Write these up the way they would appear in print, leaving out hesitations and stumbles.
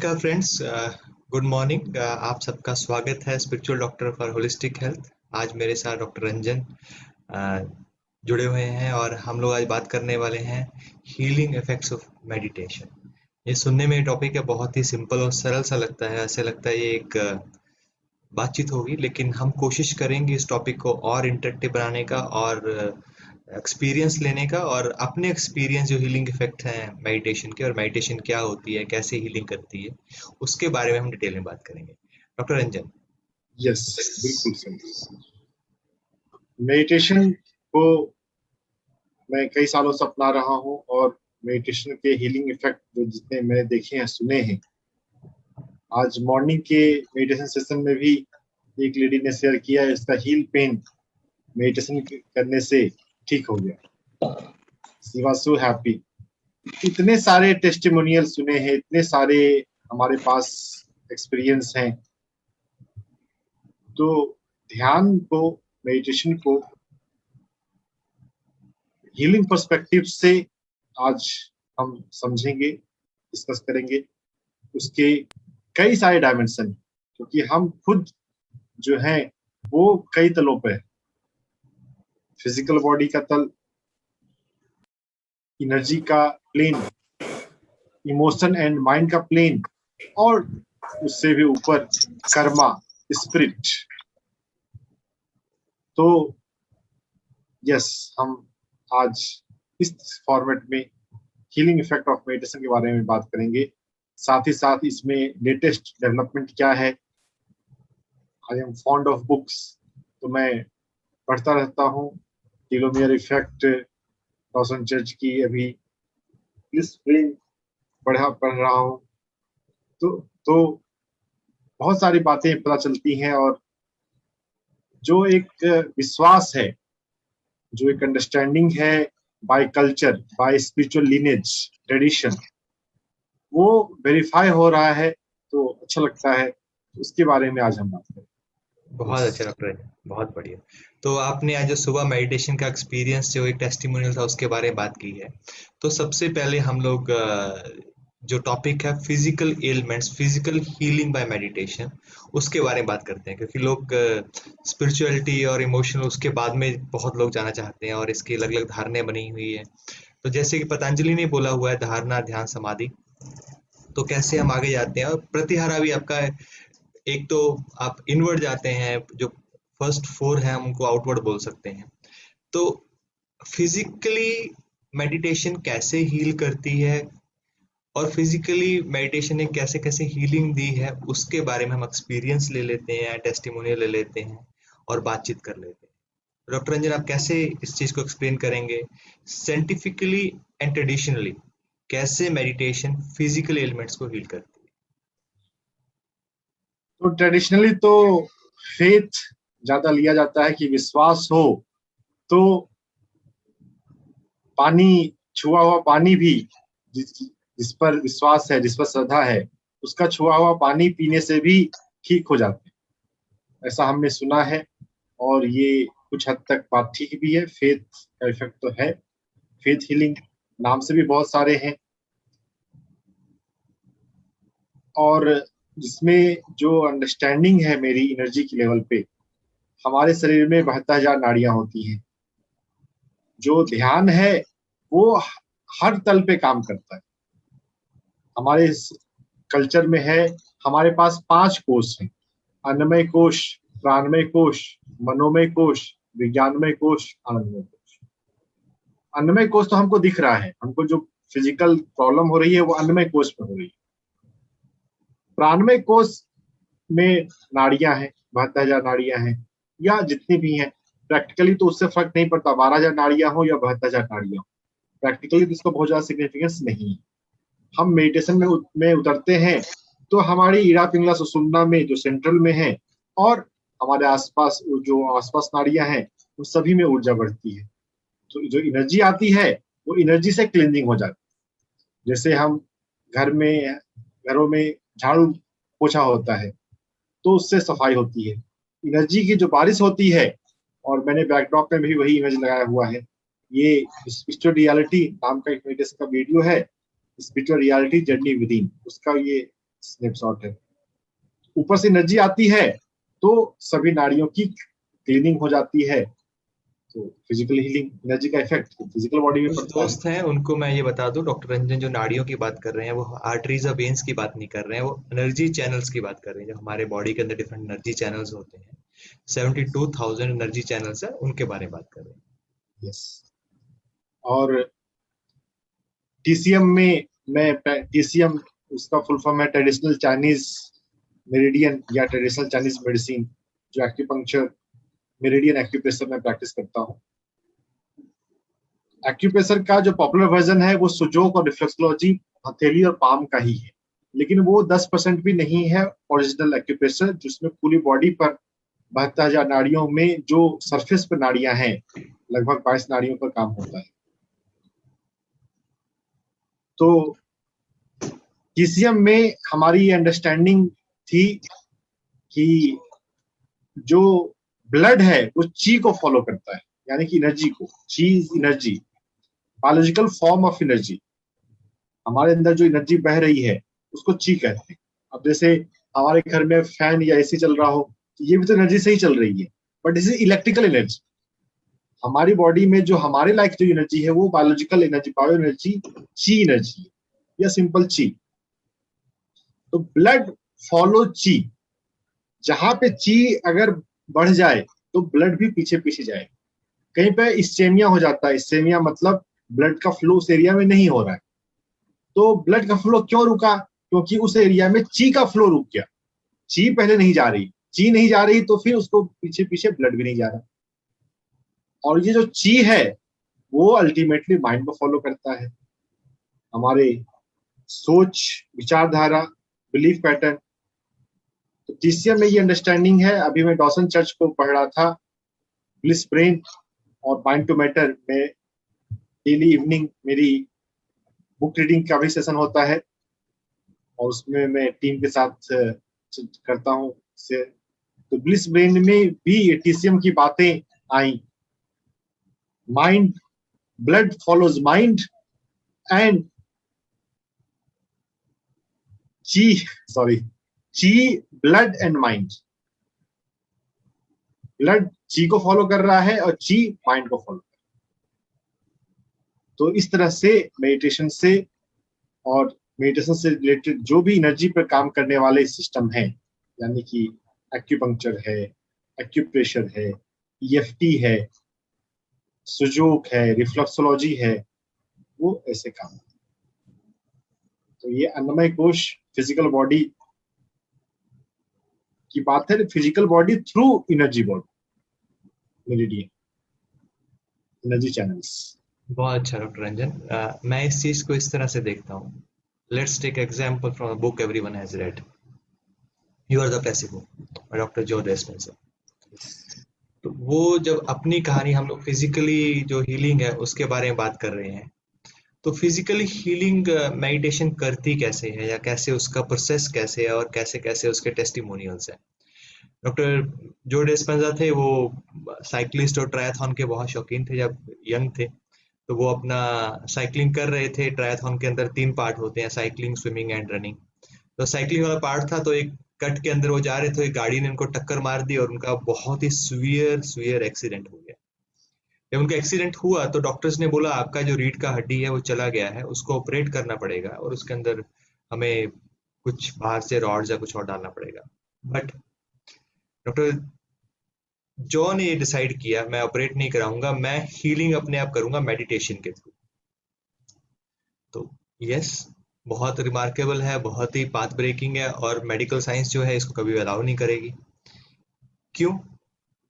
नमस्कार friends, good morning. आप सबका स्वागत है spiritual doctor for holistic health. आज मेरे साथ डॉक्टर रंजन जुड़े हुए हैं और हम लोग आज बात करने वाले हैं हीलिंग इफेक्ट्स ऑफ मेडिटेशन। ये सुनने में टॉपिक है, बहुत ही सिंपल और सरल सा लगता है, ऐसे लगता है ये एक बातचीत होगी, लेकिन हम कोशिश करेंगे इस टॉपिक को और इंटरेक्टिव बनाने का और एक्सपीरियंस लेने का, और अपने एक्सपीरियंस जो हीलिंग इफेक्ट हैं मेडिटेशन के, और मेडिटेशन क्या होती है, कैसे हीलिंग करती है, उसके बारे में हम डिटेल में बात करेंगे। डॉक्टर रंजन। यस, बिल्कुल सही। मेडिटेशन को मैं कई सालों से अपना रहा हूँ और मेडिटेशन के हीलिंग इफेक्ट जो जितने मैंने देखे हैं, सुने हैं, आज मॉर्निंग के मेडिटेशन सेशन में भी एक लेडी ने शेयर किया है, इसका हील पेन मेडिटेशन करने से ठीक हो गया। She was so happy. इतने सारे टेस्टिमोनियल सुने हैं, इतने सारे हमारे पास एक्सपीरियंस हैं। तो ध्यान को, मेडिटेशन को हीलिंग पर्सपेक्टिव से आज हम समझेंगे, डिस्कस करेंगे। उसके कई सारे डायमेंशन, क्योंकि हम खुद जो है वो कई तलों पे है। फिजिकल बॉडी का तल, एनर्जी का प्लेन, इमोशन एंड माइंड का प्लेन, और उससे भी ऊपर कर्मा, स्पिरिट। तो यस, हम आज इस फॉर्मेट में हीलिंग इफेक्ट ऑफ मेडिटेशन के बारे में बात करेंगे। साथ ही साथ इसमें लेटेस्ट डेवलपमेंट क्या है। I am fond of books, तो मैं पढ़ता रहता हूँ। टेलोमियर इफेक्ट, डॉसन चर्च की अभी इस स्प्रिंग पढ़ रहा हूँ। तो बहुत सारी बातें पता चलती हैं, और जो एक विश्वास है, जो एक अंडरस्टैंडिंग है by culture, by spiritual lineage, tradition, वो वेरीफाई हो रहा है, तो अच्छा लगता है। उसके बारे में आज हम बात करें। बहुत अच्छा डॉक्टर, बहुत बढ़िया। तो आपने आज जो सुबह मेडिटेशन का एक्सपीरियंस, जो एक टेस्टिमोनियल था, उसके बारे में बात की है। तो सबसे पहले हम लोग जो टॉपिक है physical elements, physical healing by meditation, उसके बारे में बात करते हैं, क्योंकि लोग स्पिरिचुअलिटी और इमोशनल उसके बाद में बहुत लोग जाना चाहते हैं, और इसकी अलग अलग धारणाएं बनी हुई है। तो जैसे कि पतंजलि ने बोला हुआ है, धारणा, ध्यान, समाधि। तो कैसे हम आगे जाते हैं, और प्रतिहारा भी आपका है। एक तो आप इनवर्ड जाते हैं, जो फर्स्ट फोर है हम उनको आउटवर्ड बोल सकते हैं। तो फिजिकली मेडिटेशन कैसे हील करती है, और फिजिकली मेडिटेशन ने कैसे कैसे हीलिंग दी है, उसके बारे में हम एक्सपीरियंस ले लेते हैं, टेस्टिमोनियल ले लेते हैं और बातचीत कर लेते हैं। डॉक्टर रंजन, आप कैसे इस चीज को एक्सप्लेन करेंगे, साइंटिफिकली एंड ट्रेडिशनली, कैसे मेडिटेशन फिजिकल एलिमेंट्स को हील करती है? तो ट्रेडिशनली तो फेथ ज्यादा लिया जाता है कि विश्वास हो तो पानी, छुआ हुआ पानी भी, जिस पर विश्वास है, जिस पर श्रद्धा है, उसका छुआ हुआ पानी पीने से भी ठीक हो जाते हैं, ऐसा हमने सुना है। और ये कुछ हद तक बात ठीक भी है। फेथ का इफेक्ट तो है। फेथ हीलिंग नाम से भी बहुत सारे हैं, और जिसमें जो अंडरस्टैंडिंग है मेरी एनर्जी की लेवल पे, हमारे शरीर में 72,000 नाड़ियां होती हैं। जो ध्यान है वो हर तल पे काम करता है। हमारे कल्चर में है, हमारे पास 5 कोश हैं: अन्नमय कोश, प्राणमय कोश, मनोमय कोश, विज्ञानमय कोश, आनंदमय कोश। अन्नमय कोश तो हमको दिख रहा है, हमको जो फिजिकल प्रॉब्लम हो रही है वो अन्नमय कोश में हो रही है। प्राणमय कोश में नाड़ियां हैं, 72,000 नाड़ियां हैं, या जितनी भी हैं। प्रैक्टिकली तो उससे फर्क नहीं पड़ता 12,000 नाड़ियां हो या 72,000 नाड़ियां हो। प्रैक्टिकली तो इसका बहुत ज्यादा सिग्निफिकेंस नहीं है। हम मेडिटेशन में उतरते हैं तो हमारी ईड़ा पिंगला सुषुम्ना में, जो सेंट्रल में है, और हमारे आसपास जो आसपास नाड़ियां हैं, उन सभी में ऊर्जा बढ़ती है। तो जो एनर्जी आती है वो एनर्जी से क्लींजिंग हो जाती है। जैसे हम घरों में झाड़ू पोछा होता है तो उससे सफाई होती है। एनर्जी की जो बारिश होती है, और मैंने बैकड्रॉप में भी वही इमेज लगाया हुआ है। ये स्पिरिचुअल रियलिटी नाम का एक मेडिटेशन का वीडियो है, spiritual reality journey with in, उसका ये स्नैपशॉट है। ऊपर से एनर्जी आती है तो सभी नाड़ियों की क्लीनिंग हो जाती है। तो फिजिकल हीलिंग, एनर्जी का इफेक्ट फिजिकल बॉडी में कुछ पड़ता है। दोस्त हैं उनको मैं ये बता दूं, डॉक्टर रंजन जो नाड़ियों की बात कर रहे हैं वो आर्टरीज और वेन्स की बात नहीं कर रहे हैं, वो एनर्जी चैनल्स की बात कर रहे हैं। जो हमारे बॉडी के अंदर डिफरेंट एनर्जी चैनल्स होते हैं, 72,000 एनर्जी चैनल्स है, उनके बारे में बात कर रहे हैं। यस। और टीसीएम में मैं टीसीएम उसका फुल फॉर्म है ट्रेडिशनल चाइनीज मेरिडियन या ट्रेडिशनल चाइनीज मेडिसिन, जो एक्यूपंक्चर मेरिडियन एक्यूप्रेशर में प्रैक्टिस करता हूँ। एक्यूप्रेशर का जो पॉपुलर वर्जन है वो सुजोक और रिफ्लेक्सोलॉजी, हथेली और पाम का ही है, लेकिन वो 10% भी नहीं है ओरिजिनल एक्यूप्रेशर, जिसमें पूरी बॉडी पर 72,000 नाड़ियों में जो सरफेस पर नाड़ियां हैं, लगभग 22 नाड़ियों पर काम होता है। तो टीसीएम में हमारी अंडरस्टैंडिंग थी कि जो ब्लड है वो ची को फॉलो करता है, यानी कि एनर्जी को। ची is energy, biological form of energy. हमारे अंदर जो एनर्जी बह रही है उसको ची कहते हैं। अब जैसे हमारे घर में फैन या एसी चल रहा हो, तो ये भी तो एनर्जी से ही चल रही है, but this is electrical energy. हमारी बॉडी में जो हमारे लाइक जो एनर्जी है वो बायोलॉजिकल एनर्जी, बायो एनर्जी, ची एनर्जी या सिंपल ची। तो ब्लड फॉलो ची। जहां पे ची अगर बढ़ जाए तो ब्लड भी पीछे पीछे जाए। कहीं पे इस्चेमिया हो जाता है, इस्चेमिया मतलब ब्लड का फ्लो उस एरिया में नहीं हो रहा है। तो ब्लड का फ्लो क्यों रुका? क्योंकि उस एरिया में ची का फ्लो रुक गया। ची पहले नहीं जा रही, ची नहीं जा रही तो फिर उसको पीछे पीछे ब्लड भी नहीं जा रहा। और ये जो ची है वो अल्टीमेटली माइंड को फॉलो करता है, हमारे सोच, विचारधारा, बिलीफ पैटर्न। तो टीसीएम में ये अंडरस्टैंडिंग है। अभी मैं डॉसन चर्च को पढ़ रहा था, ब्लिस ब्रेन और माइंड टू मैटर में डेली इवनिंग मेरी बुक रीडिंग का भी सेशन होता है, और उसमें मैं टीम के साथ करता हूँ से। तो ब्लिस ब्रेन में भी टीसीएम की बातें आई। Mind, blood follows mind and chi, sorry, chi, blood and mind. Blood chi को फॉलो कर रहा है और ची माइंड को फॉलो कर रहा है। तो इस तरह से मेडिटेशन से और मेडिटेशन से रिलेटेड जो भी एनर्जी पर काम करने वाले सिस्टम हैं, यानी कि एक्यूपंक्चर है, एक्यूप्रेशर है, ईएफटी है, सुजोक है, रिफ्लेक्सोलॉजी है, वो ऐसे काम। तो ये अन्नमय कोश फिजिकल बॉडी की बात है, physical body through energy body, meridian, energy channels. बहुत अच्छा डॉक्टर रंजन। मैं इस चीज को इस तरह से देखता हूँ। Let's take example from a book everyone has read, you are the placebo, doctor Joe Dispenza. तो वो जब अपनी कहानी हम लोग फिजिकली जो हीलिंग है उसके बारे में बात कर रहे हैं, तो फिजिकली हीलिंग मेडिटेशन करती कैसे है, या कैसे उसका प्रोसेस कैसे है, और कैसे कैसे उसके टेस्टिमोनियल्स हैं। डॉक्टर जो डिस्पेंजा थे वो साइक्लिस्ट और ट्रायथन के बहुत शौकीन थे जब यंग थे। तो वो अपना साइकिलिंग कर रहे थे। ट्रायथन के अंदर 3 पार्ट होते हैं, साइकिलिंग, स्विमिंग एंड रनिंग। तो साइकिलिंग वाला पार्ट था, तो एक कट के अंदर वो जा रहे थे, एक गाड़ी ने उनको टक्कर मार दी और उनका बहुत ही सुवियर एक्सीडेंट हो गया। जब उनका एक्सीडेंट हुआ तो डॉक्टर्स ने बोला आपका जो रीढ़ का हड्डी है वो चला गया है, उसको ऑपरेट करना पड़ेगा और उसके अंदर हमें कुछ बाहर से रॉड्स या कुछ और डालना पड़ेगा। बट डॉक्टर जॉ ने ये डिसाइड किया मैं ऑपरेट नहीं कराऊंगा, मैं हीलिंग अपने आप करूंगा मेडिटेशन के थ्रू। तो यस, बहुत रिमार्केबल है, बहुत ही पाथ ब्रेकिंग है, और मेडिकल साइंस जो है इसको कभी अलाउ नहीं करेगी। क्यों?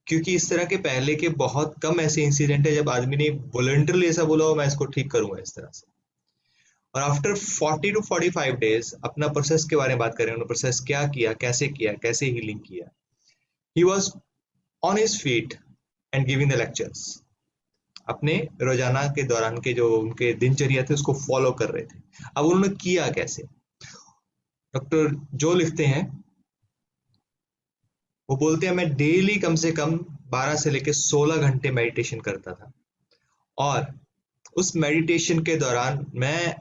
क्योंकि इस तरह के पहले के बहुत कम ऐसे इंसिडेंट है जब आदमी ने वॉलंटरली ऐसा बोला हो मैं इसको ठीक करूंगा इस तरह से। और आफ्टर 40 to 45 डेज अपना प्रोसेस के बारे में बात करें, उन्होंने प्रोसेस क्या किया, कैसे हीलिंग किया। He was on his feet and giving the lectures. अपने रोजाना के दौरान के जो उनके दिनचर्या थे उसको फॉलो कर रहे थे। अब उन्होंने किया कैसे? डॉक्टर जो लिखते हैं, वो बोलते हैं मैं डेली कम से कम 12 से लेकर 16 घंटे मेडिटेशन करता था, और उस मेडिटेशन के दौरान मैं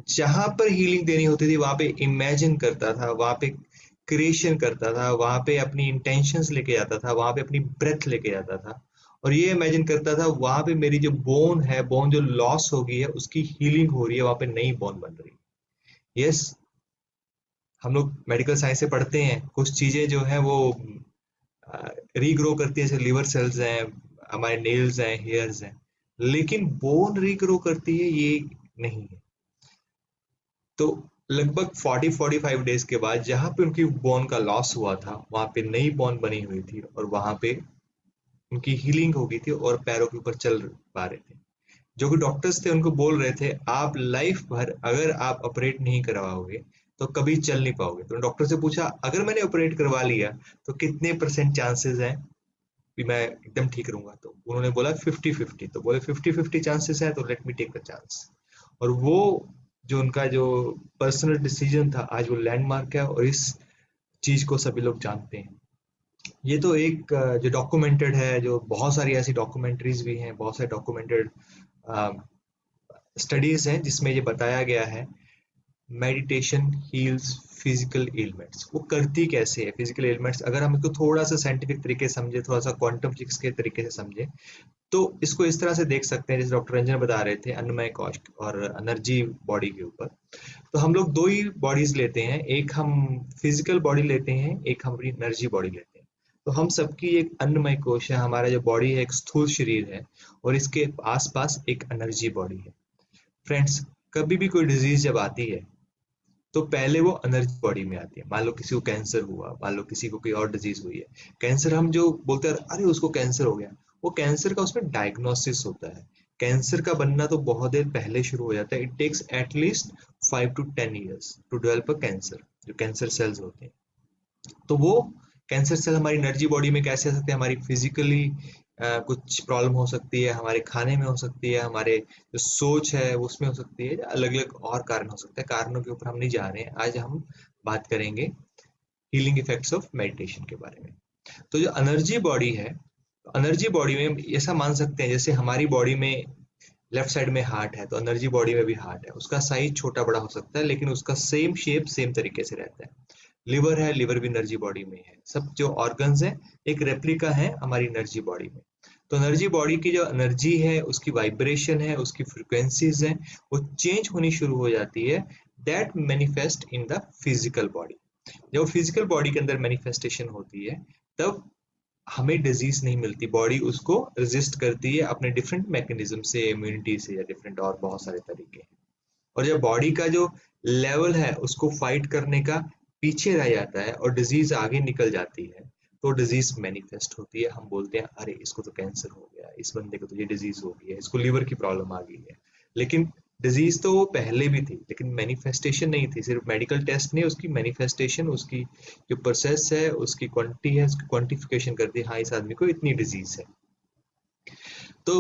जहां पर हीलिंग देनी होती थी वहां पे इमेजिन करता था, वहां पे क्रिएशन करता था, वहां पे अपनी इंटेंशंस लेके जाता था, वहां पे अपनी ब्रेथ लेके जाता था, और ये इमेजिन करता था वहां पे मेरी जो बोन है, बोन जो लॉस हो गई है उसकी हीलिंग हो रही है, वहां पे नई बोन बन रही है। यस, हम लोग मेडिकल साइंस से पढ़ते हैं कुछ चीजें जो है वो रीग्रो करती है, जैसे लिवर सेल्स हैं, हमारे नेल्स हैं, हेयर्स हैं, लेकिन बोन रीग्रो करती है ये नहीं है। तो लगभग 40-45 डेज के बाद जहां पे उनकी बोन का लॉस हुआ था वहां पे नई बोन बनी हुई थी, और वहां पे उनकी हीलिंग हो गई थी और पैरों के ऊपर चल पा रहे थे। जो कि डॉक्टर्स थे उनको बोल रहे थे आप लाइफ भर अगर आप ऑपरेट नहीं करवाओगे तो कभी चल नहीं पाओगे। तो डॉक्टर से पूछा अगर मैंने ऑपरेट करवा लिया तो कितने परसेंट चांसेस हैं कि मैं एकदम ठीक रहूंगा? तो उन्होंने बोला 50-50। तो बोले 50-50 चांसेस है तो let me take the chance. और वो जो उनका जो पर्सनल डिसीजन था आज वो लैंडमार्क है, और इस चीज को सभी लोग जानते हैं। ये तो एक जो डॉक्यूमेंटेड है, जो बहुत सारी ऐसी डॉक्यूमेंट्रीज भी हैं, बहुत सारे डॉक्यूमेंटेड स्टडीज हैं जिसमें ये बताया गया है मेडिटेशन हील्स फिजिकल एलिमेंट्स। वो करती कैसे है फिजिकल एलिमेंट्स? अगर हम इसको थोड़ा सा साइंटिफिक तरीके से समझे, थोड़ा सा क्वांटम फिजिक्स के तरीके से समझे, तो इसको इस तरह से देख सकते हैं जैसे डॉक्टर रंजन बता रहे थे अन्नमय कोश और एनर्जी बॉडी के ऊपर। तो हम लोग दो ही बॉडीज लेते हैं, एक हम फिजिकल बॉडी लेते हैं, एक हम अपनी एनर्जी बॉडी लेते हैं। तो हम सबकी एक अन्नमय कोश है, हमारा जो बॉडी है एक स्थूल शरीर है, और इसके आसपास एक एनर्जी बॉडी है। फ्रेंड्स, कभी भी कोई डिजीज जब आती है तो पहले वो एनर्जी बॉडी में आती है। मान लो किसी को कैंसर हुआ, मान लो किसी को कोई और डिजीज हुई है, कैंसर हम जो बोलते हैं अरे उसको कैंसर हो गया, वो कैंसर का उसमें डायग्नोसिस होता है। कैंसर का बनना तो बहुत देर पहले शुरू हो जाता है, it takes at least 5 to 10 years to develop a cancer, जो कैंसर सेल्स होते हैं। तो वो कैंसर सेल हमारी एनर्जी बॉडी में कैसे आ सकते हैं? हमारी फिजिकली कुछ प्रॉब्लम हो सकती है, हमारे खाने में हो सकती है, हमारे जो सोच है उसमें हो सकती है, अलग अलग और कारण हो सकते हैं। कारणों के ऊपर हम नहीं जा रहे हैं, आज हम बात करेंगे हीलिंग इफेक्ट्स ऑफ मेडिटेशन के बारे में। तो जो एनर्जी बॉडी है, एनर्जी बॉडी में ऐसा मान सकते हैं जैसे हमारी बॉडी में लेफ्ट साइड में हार्ट है, तो एनर्जी बॉडी में भी हार्ट है, उसका साइज छोटा बड़ा हो सकता है लेकिन उसका सेम शेप सेम तरीके से रहता है। लिवर है, लिवर भी एनर्जी बॉडी में है। सब जो ऑर्गन्स हैं एक रेप्लिका है हमारी एनर्जी बॉडी में। तो एनर्जी बॉडी की जो एनर्जी है, उसकी वाइब्रेशन है, उसकी फ्रिक्वेंसीज है, वो चेंज होनी शुरू हो जाती है। That manifest in the physical body. जब फिजिकल बॉडी के अंदर मैनिफेस्टेशन होती है तब हमें डिजीज नहीं मिलती, बॉडी उसको रेजिस्ट करती है अपने डिफरेंट मैकेनिज्म से, इम्यूनिटी से या डिफरेंट और बहुत सारे तरीके हैं। और जब बॉडी का जो लेवल है उसको फाइट करने का पीछे रह जाता है और डिजीज आगे निकल जाती है, तो डिजीज मैनिफेस्ट होती है। हम बोलते हैं अरे इसको तो कैंसर हो गया, इस बंदे को तो ये डिजीज हो गई है, इसको लीवर की प्रॉब्लम आ गई है। लेकिन डिजीज तो वो पहले भी थी, लेकिन मैनिफेस्टेशन नहीं थी। सिर्फ मेडिकल टेस्ट नहीं, उसकी मैनिफेस्टेशन, उसकी जो प्रोसेस है, उसकी क्वांटिटी है, उसकी क्वांटिफिकेशन करती है, हाँ इस आदमी को इतनी डिजीज है। तो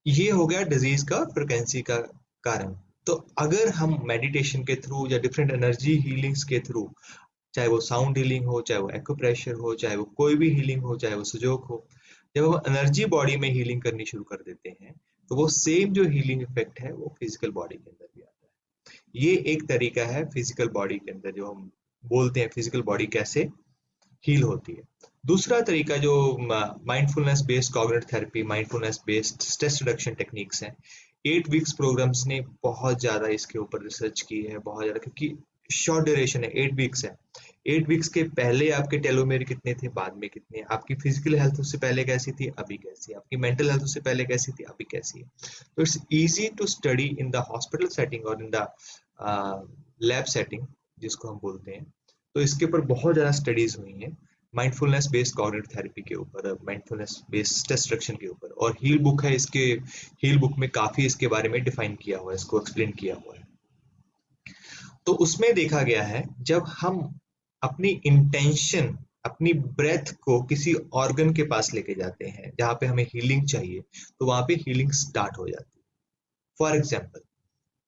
ये हो गया डिजीज का फ्रिक्वेंसी का कारण। तो अगर हम मेडिटेशन के थ्रू या डिफरेंट एनर्जी हीलिंग्स के थ्रू, चाहे वो साउंड हीलिंग हो, चाहे वो एक्यूप्रेशर हो, चाहे वो कोई भी हीलिंग हो, चाहे वो सुजोक हो, जब हम एनर्जी बॉडी में हीलिंग करनी शुरू कर देते हैं तो वो सेम जो हीलिंग इफेक्ट है वो फिजिकल बॉडी के अंदर भी आता है। ये एक तरीका है फिजिकल बॉडी के अंदर, जो हम बोलते हैं फिजिकल बॉडी कैसे हील होती है। दूसरा तरीका जो mindfulness based cognitive therapy, mindfulness based stress reduction techniques हैं। 8 वीक्स प्रोग्राम्स ने बहुत ज्यादा इसके ऊपर रिसर्च की है, बहुत ज्यादा, क्योंकि शॉर्ट ड्यूरेशन है, 8 वीक्स है। 8 वीक्स के पहले आपके टेलोमेर कितने थे, बाद में कितने, आपकी फिजिकल हेल्थ उससे पहले कैसी थी, अभी कैसी है, आपकी मेंटल हेल्थ उससे पहले कैसी थी, अभी कैसी है। तो it's easy to study in the hospital setting और इन द लैब सेटिंग जिसको हम बोलते हैं। तो इसके ऊपर बहुत ज्यादा स्टडीज हुई हैं माइंडफुलनेस बेस्ड कॉग्निटिव थेरेपी के ऊपर, माइंडफुलनेस बेस्ड स्ट्रेस रिडक्शन के ऊपर, और हील बुक है इसके, हील बुक में काफी इसके बारे में डिफाइन किया हुआ है, इसको एक्सप्लेन किया हुआ है। तो उसमें देखा गया है जब हम अपनी इंटेंशन, अपनी ब्रेथ को किसी ऑर्गन के पास लेके जाते हैं जहां पे हमें हीलिंग चाहिए, तो वहां पे हीलिंग स्टार्ट हो जाती है। फॉर एग्जाम्पल,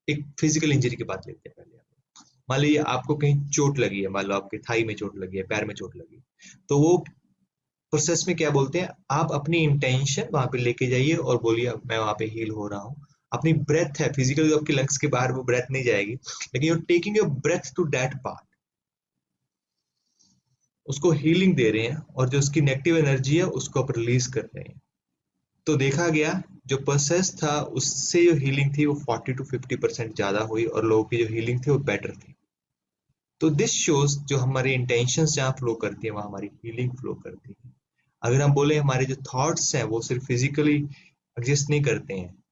एक फिजिकल इंजरी की बात लेते हैं पहले। मान लीजिए आपको कहीं चोट लगी है, मान लो आपके थाई में चोट लगी है, पैर में चोट लगी, तो वो प्रोसेस में क्या बोलते हैं, आप अपनी इंटेंशन वहां पे लेके जाइए और बोलिए मैं वहां पे हील हो रहा हूँ। अपनी ब्रेथ है, फिजिकली आपके लंग्स के बाहर वो ब्रेथ नहीं जाएगी, लेकिन you taking your breath to that part, उसको हीलिंग दे रहे हैं, और जो उसकी नेगेटिव एनर्जी है उसको आप रिलीज कर रहे हैं। तो देखा गया जो प्रोसेस था उससे जो हीलिंग थी वो 40 to 50% ज्यादा हुई, और लोगों की जो हीलिंग थी वो बेटर थी। तो दिस शोज जो हमारी इंटेंशंस जहाँ फ्लो करती है वहाँ हमारी हीलिंग फ्लो करती है। अगर हम बोले हमारे जो थॉट्स हैं वो सिर्फ फिजिकली एग्जिस्ट नहीं करते हैं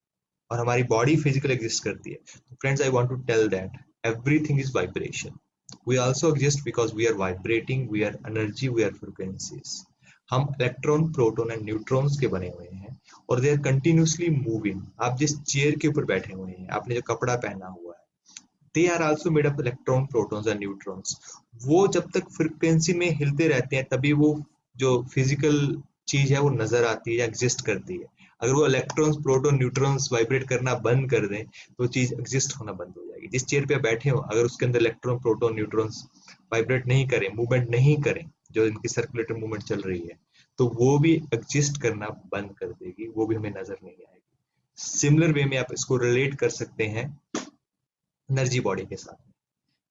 और हमारी बॉडी फिजिकली एग्जिस्ट करती है, तो friends I want to tell that everything is vibration. We also exist because we are vibrating, we are energy, we are frequencies. हम इलेक्ट्रॉन, प्रोटॉन एंड न्यूट्रॉन्स के बने हुए हैं, और दे आर कंटिन्यूसली मूविंग। आप जिस चेयर के ऊपर बैठे हुए हैं, आपने जो कपड़ा पहना हुआ है, they are also made up electron, protons and neutrons. वो जब तक फ्रिक्वेंसी में हिलते रहते हैं तभी वो जो फिजिकल चीज है वो नजर आती है या एग्जिस्ट करती है। अगर वो इलेक्ट्रॉन्स, प्रोटॉन, न्यूट्रॉन्स वाइब्रेट करना बंद कर दें तो चीज एग्जिस्ट होना बंद हो जाएगी। जिस चेयर पे आप बैठे हो, अगर उसके अंदर इलेक्ट्रॉन, प्रोटॉन, न्यूट्रॉन्स वाइब्रेट नहीं करें, मूवमेंट नहीं करें, जो इनकी सर्कुलेटर मूवमेंट चल रही है, तो वो भी एग्जिस्ट करना बंद कर देगी, वो भी हमें नजर नहीं आएगी। सिमिलर वे में आप इसको रिलेट कर सकते हैं एनर्जी बॉडी के साथ।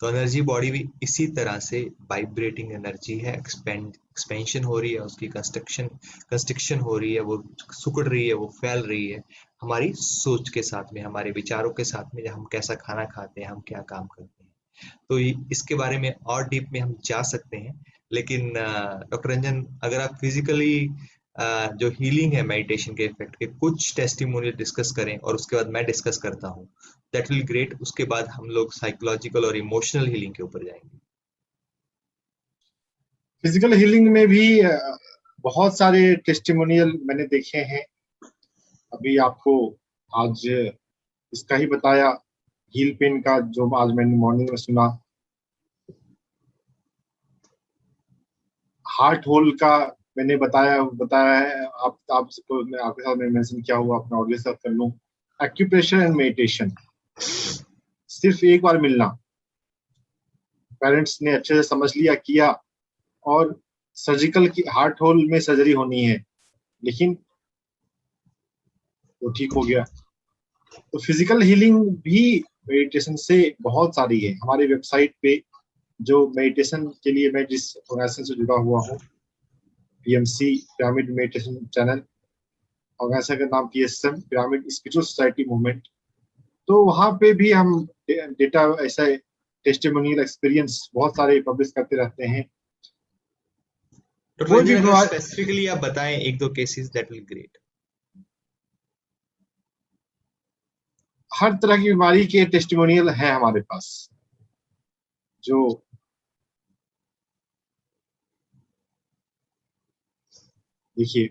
तो एनर्जी बॉडी भी इसी तरह से वाइब्रेटिंग एनर्जी है, एक्सपेंशन हो रही है, उसकी कंस्ट्रक्शन हो रही है, वो सिकुड़ रही है, वो फैल रही है हमारी सोच के साथ में, हमारे विचारों के साथ में, हम कैसा खाना खाते हैं, हम क्या काम करते हैं। तो इसके बारे में और डीप में हम जा सकते हैं, लेकिन डॉक्टर रंजन, अगर आप फिजिकली जो हीलिंग है मेडिटेशन के इफेक्ट के कुछ टेस्टिमोनियल डिस्कस करें और उसके बाद मैं डिस्कस करता हूँ, दैट विल ग्रेट। उसके बाद हम लोग साइकोलॉजिकल और इमोशनल हीलिंग के ऊपर जाएंगे। फिजिकल हीलिंग में भी बहुत सारे टेस्टिमोनियल मैंने देखे हैं। अभी आपको आज इसका ही बताया, हील पेन का, जो आज मैंने मॉर्निंग में सुना। हार्ट होल का मैंने बताया बताया है, आपको मैं आपके साथ में मेंशन किया हुआ, अपना ऑडियो साथ कर लूं। एक्यूप्रेशर एंड मेडिटेशन, सिर्फ एक बार मिलना, पेरेंट्स ने अच्छे से समझ लिया, किया, और सर्जिकल की हार्ट होल में सर्जरी होनी है, लेकिन वो ठीक हो गया। तो फिजिकल हीलिंग भी मेडिटेशन से बहुत सारी है। हमारी वेबसाइट पे जो मेडिटेशन के लिए मैं जिस ऑर्गेनाइजेशन से जुड़ा हुआ हूँ, PMC, pyramid meditation channel, organisation का नाम PSM, pyramid spiritual society movement. तो वहाँ पे भी हम डेटा, ऐसा टेस्टिमोनियल एक्सपीरियंस बहुत सारे पब्लिश करते रहते हैं। तो कोई भी रंजन, अगर बीमारी, स्पेसिफिकली आप बताएं एक दो केसेस, दैट विल ग्रेट। हर तरह की बीमारी के टेस्टिमोनियल है हमारे पास। जो देखिए,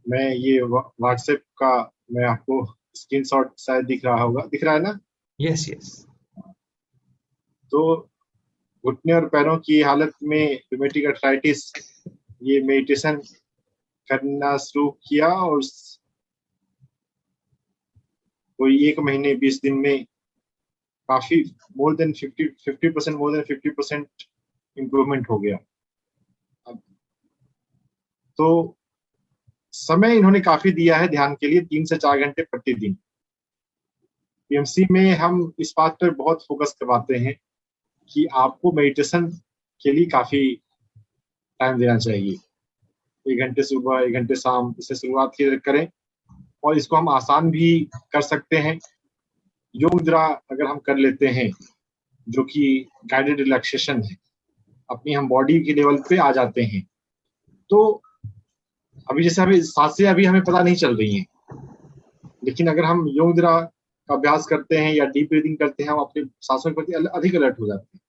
मैं ये व्हाट्सएप का, मैं आपको स्क्रीनशॉट शायद दिख रहा होगा, दिख रहा है ना? Yes yes. तो घुटने और पैरों की हालत में रूमेटिक अर्थराइटिस, ये मेडिटेशन करना शुरू किया और कोई 1 महीने 20 दिन में काफी मोर देन 50% इम्प्रूवमेंट हो गया। अब तो समय इन्होंने काफी दिया है ध्यान के लिए, 3 से 4 घंटे प्रतिदिन। PMC में हम इस बात पर बहुत फोकस करवाते हैं कि आपको मेडिटेशन के लिए काफी टाइम देना चाहिए। 1 घंटे सुबह, 1 घंटे शाम, इससे शुरुआत करें, और इसको हम आसान भी कर सकते हैं। योग मुद्रा अगर हम कर लेते हैं, जो कि गाइडेड रिलैक्सेशन है, अपनी हम बॉडी के लेवल पे आ जाते हैं। तो अभी जैसे अभी सांसें अभी हमें पता नहीं चल रही हैं, लेकिन अगर हम योग मुद्रा का अभ्यास करते हैं या डीप ब्रीदिंग करते हैं, हम अपने सांसों के प्रति अधिक अलर्ट हो जाते हैं।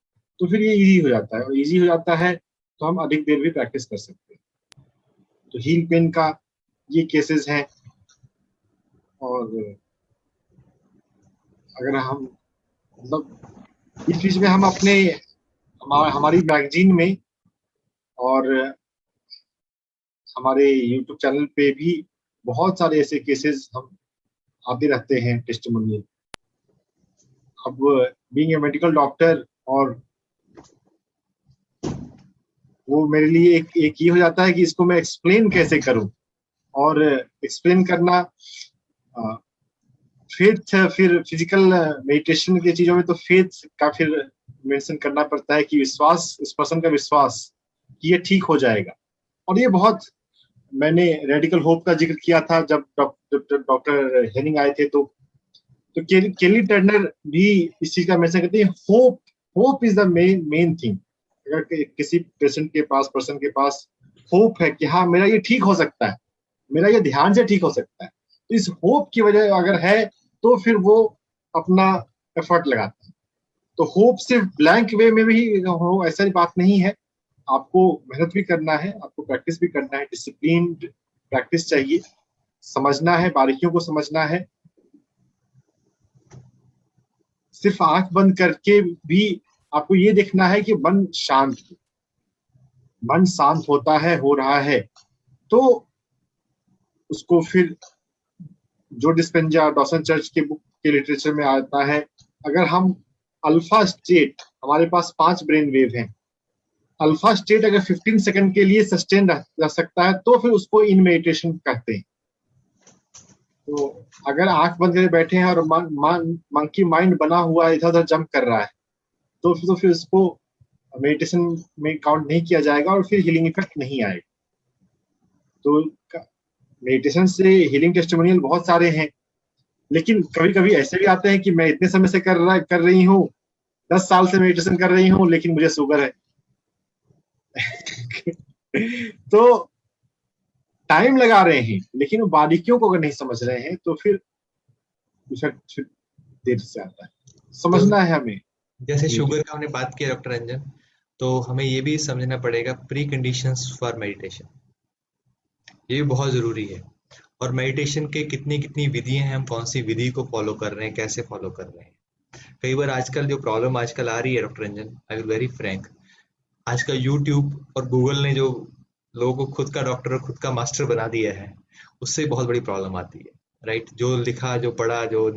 तो फिर ये इजी हो जाता है, और इजी हो जाता है तो हम अधिक देर भी प्रैक्टिस कर सकते हैं। तो हील पेन का ये केसेस हैं। और अगर हम मतलब इस बीच में हम अपने हमारी मैगजीन में और हमारे यूट्यूब चैनल पे भी बहुत सारे ऐसे केसेस हम आते रहते हैं टेस्टिमोनियल। अब बीइंग ए मेडिकल डॉक्टर, और वो मेरे लिए एक ये हो जाता है कि इसको मैं एक्सप्लेन कैसे करूं, और एक्सप्लेन करना फेथ, फिर फिजिकल मेडिटेशन की चीजों में तो फेथ का फिर मेंशन करना पड़ता है कि विश्वास, उस पर्सन का विश्वास कि ये ठीक हो जाएगा। और ये बहुत, मैंने रेडिकल होप का जिक्र किया था जब डॉक्टर हेनिंग आए थे, तो केली टर्नर भी इस चीज का मेंशन करते हैं, hope, hope is the main thing. अगर किसी पेशेंट के पास, पर्सन के पास होप है कि हाँ मेरा ये ठीक हो सकता है, मेरा ये ध्यान से ठीक हो सकता है, तो इस होप की वजह अगर है तो फिर वो अपना एफर्ट लगाता है। तो होप सिर्फ ब्लैंक वे में भी हो ऐसा बात नहीं है, आपको मेहनत भी करना है, आपको प्रैक्टिस भी करना है, डिसिप्लिन प्रैक्टिस चाहिए, समझना है, बारीकियों को समझना है। सिर्फ आंख बंद करके भी आपको ये देखना है कि मन शांत हो, मन शांत होता है, हो रहा है, तो उसको फिर जो डिस्पेंजा डॉसन चर्च के बुक के लिटरेचर में आता है, अगर हम अल्फा स्टेट, हमारे पास 5 ब्रेन वेव हैं, अल्फा स्टेट अगर 15 सेकंड के लिए सस्टेन रह सकता है तो फिर उसको इन मेडिटेशन कहते हैं। तो अगर आंख बंद करके बैठे हैं और मंकी माइंड बना हुआ इधर उधर जंप कर रहा है, तो फिर उसको मेडिटेशन में काउंट नहीं किया जाएगा और फिर हीलिंग इफेक्ट नहीं आएगा। तो मेडिटेशन से हीलिंग टेस्टिमोनियल बहुत सारे हैं, लेकिन कभी कभी ऐसे भी आते हैं कि मैं इतने समय से कर रही हूँ, 10 साल से मेडिटेशन कर रही हूँ, लेकिन मुझे शुगर है। तो टाइम लगा रहे हैं, लेकिन बारीकियों को अगर नहीं समझ रहे हैं तो फिर इफेक्ट देर से आता है, समझना है हमें। जैसे शुगर का हमने बात किया डॉक्टर रंजन, तो हमें ये भी समझना पड़ेगा प्री कंडीशंस फॉर मेडिटेशन, ये भी बहुत जरूरी है। और मेडिटेशन के कितनी कितनी विधियां हैं, हम कौन सी विधि को फॉलो कर रहे हैं, कैसे फॉलो कर रहे हैं। कई बार आजकल जो प्रॉब्लम आजकल आ रही है doctor Ranjan, I will very Frank, आजकल यूट्यूब और गूगल ने जो लोगों को खुद का डॉक्टर और खुद का मास्टर बना दिया है, उससे बहुत बड़ी प्रॉब्लम आती है। राइट, जो लिखा, जो पढ़ा, जो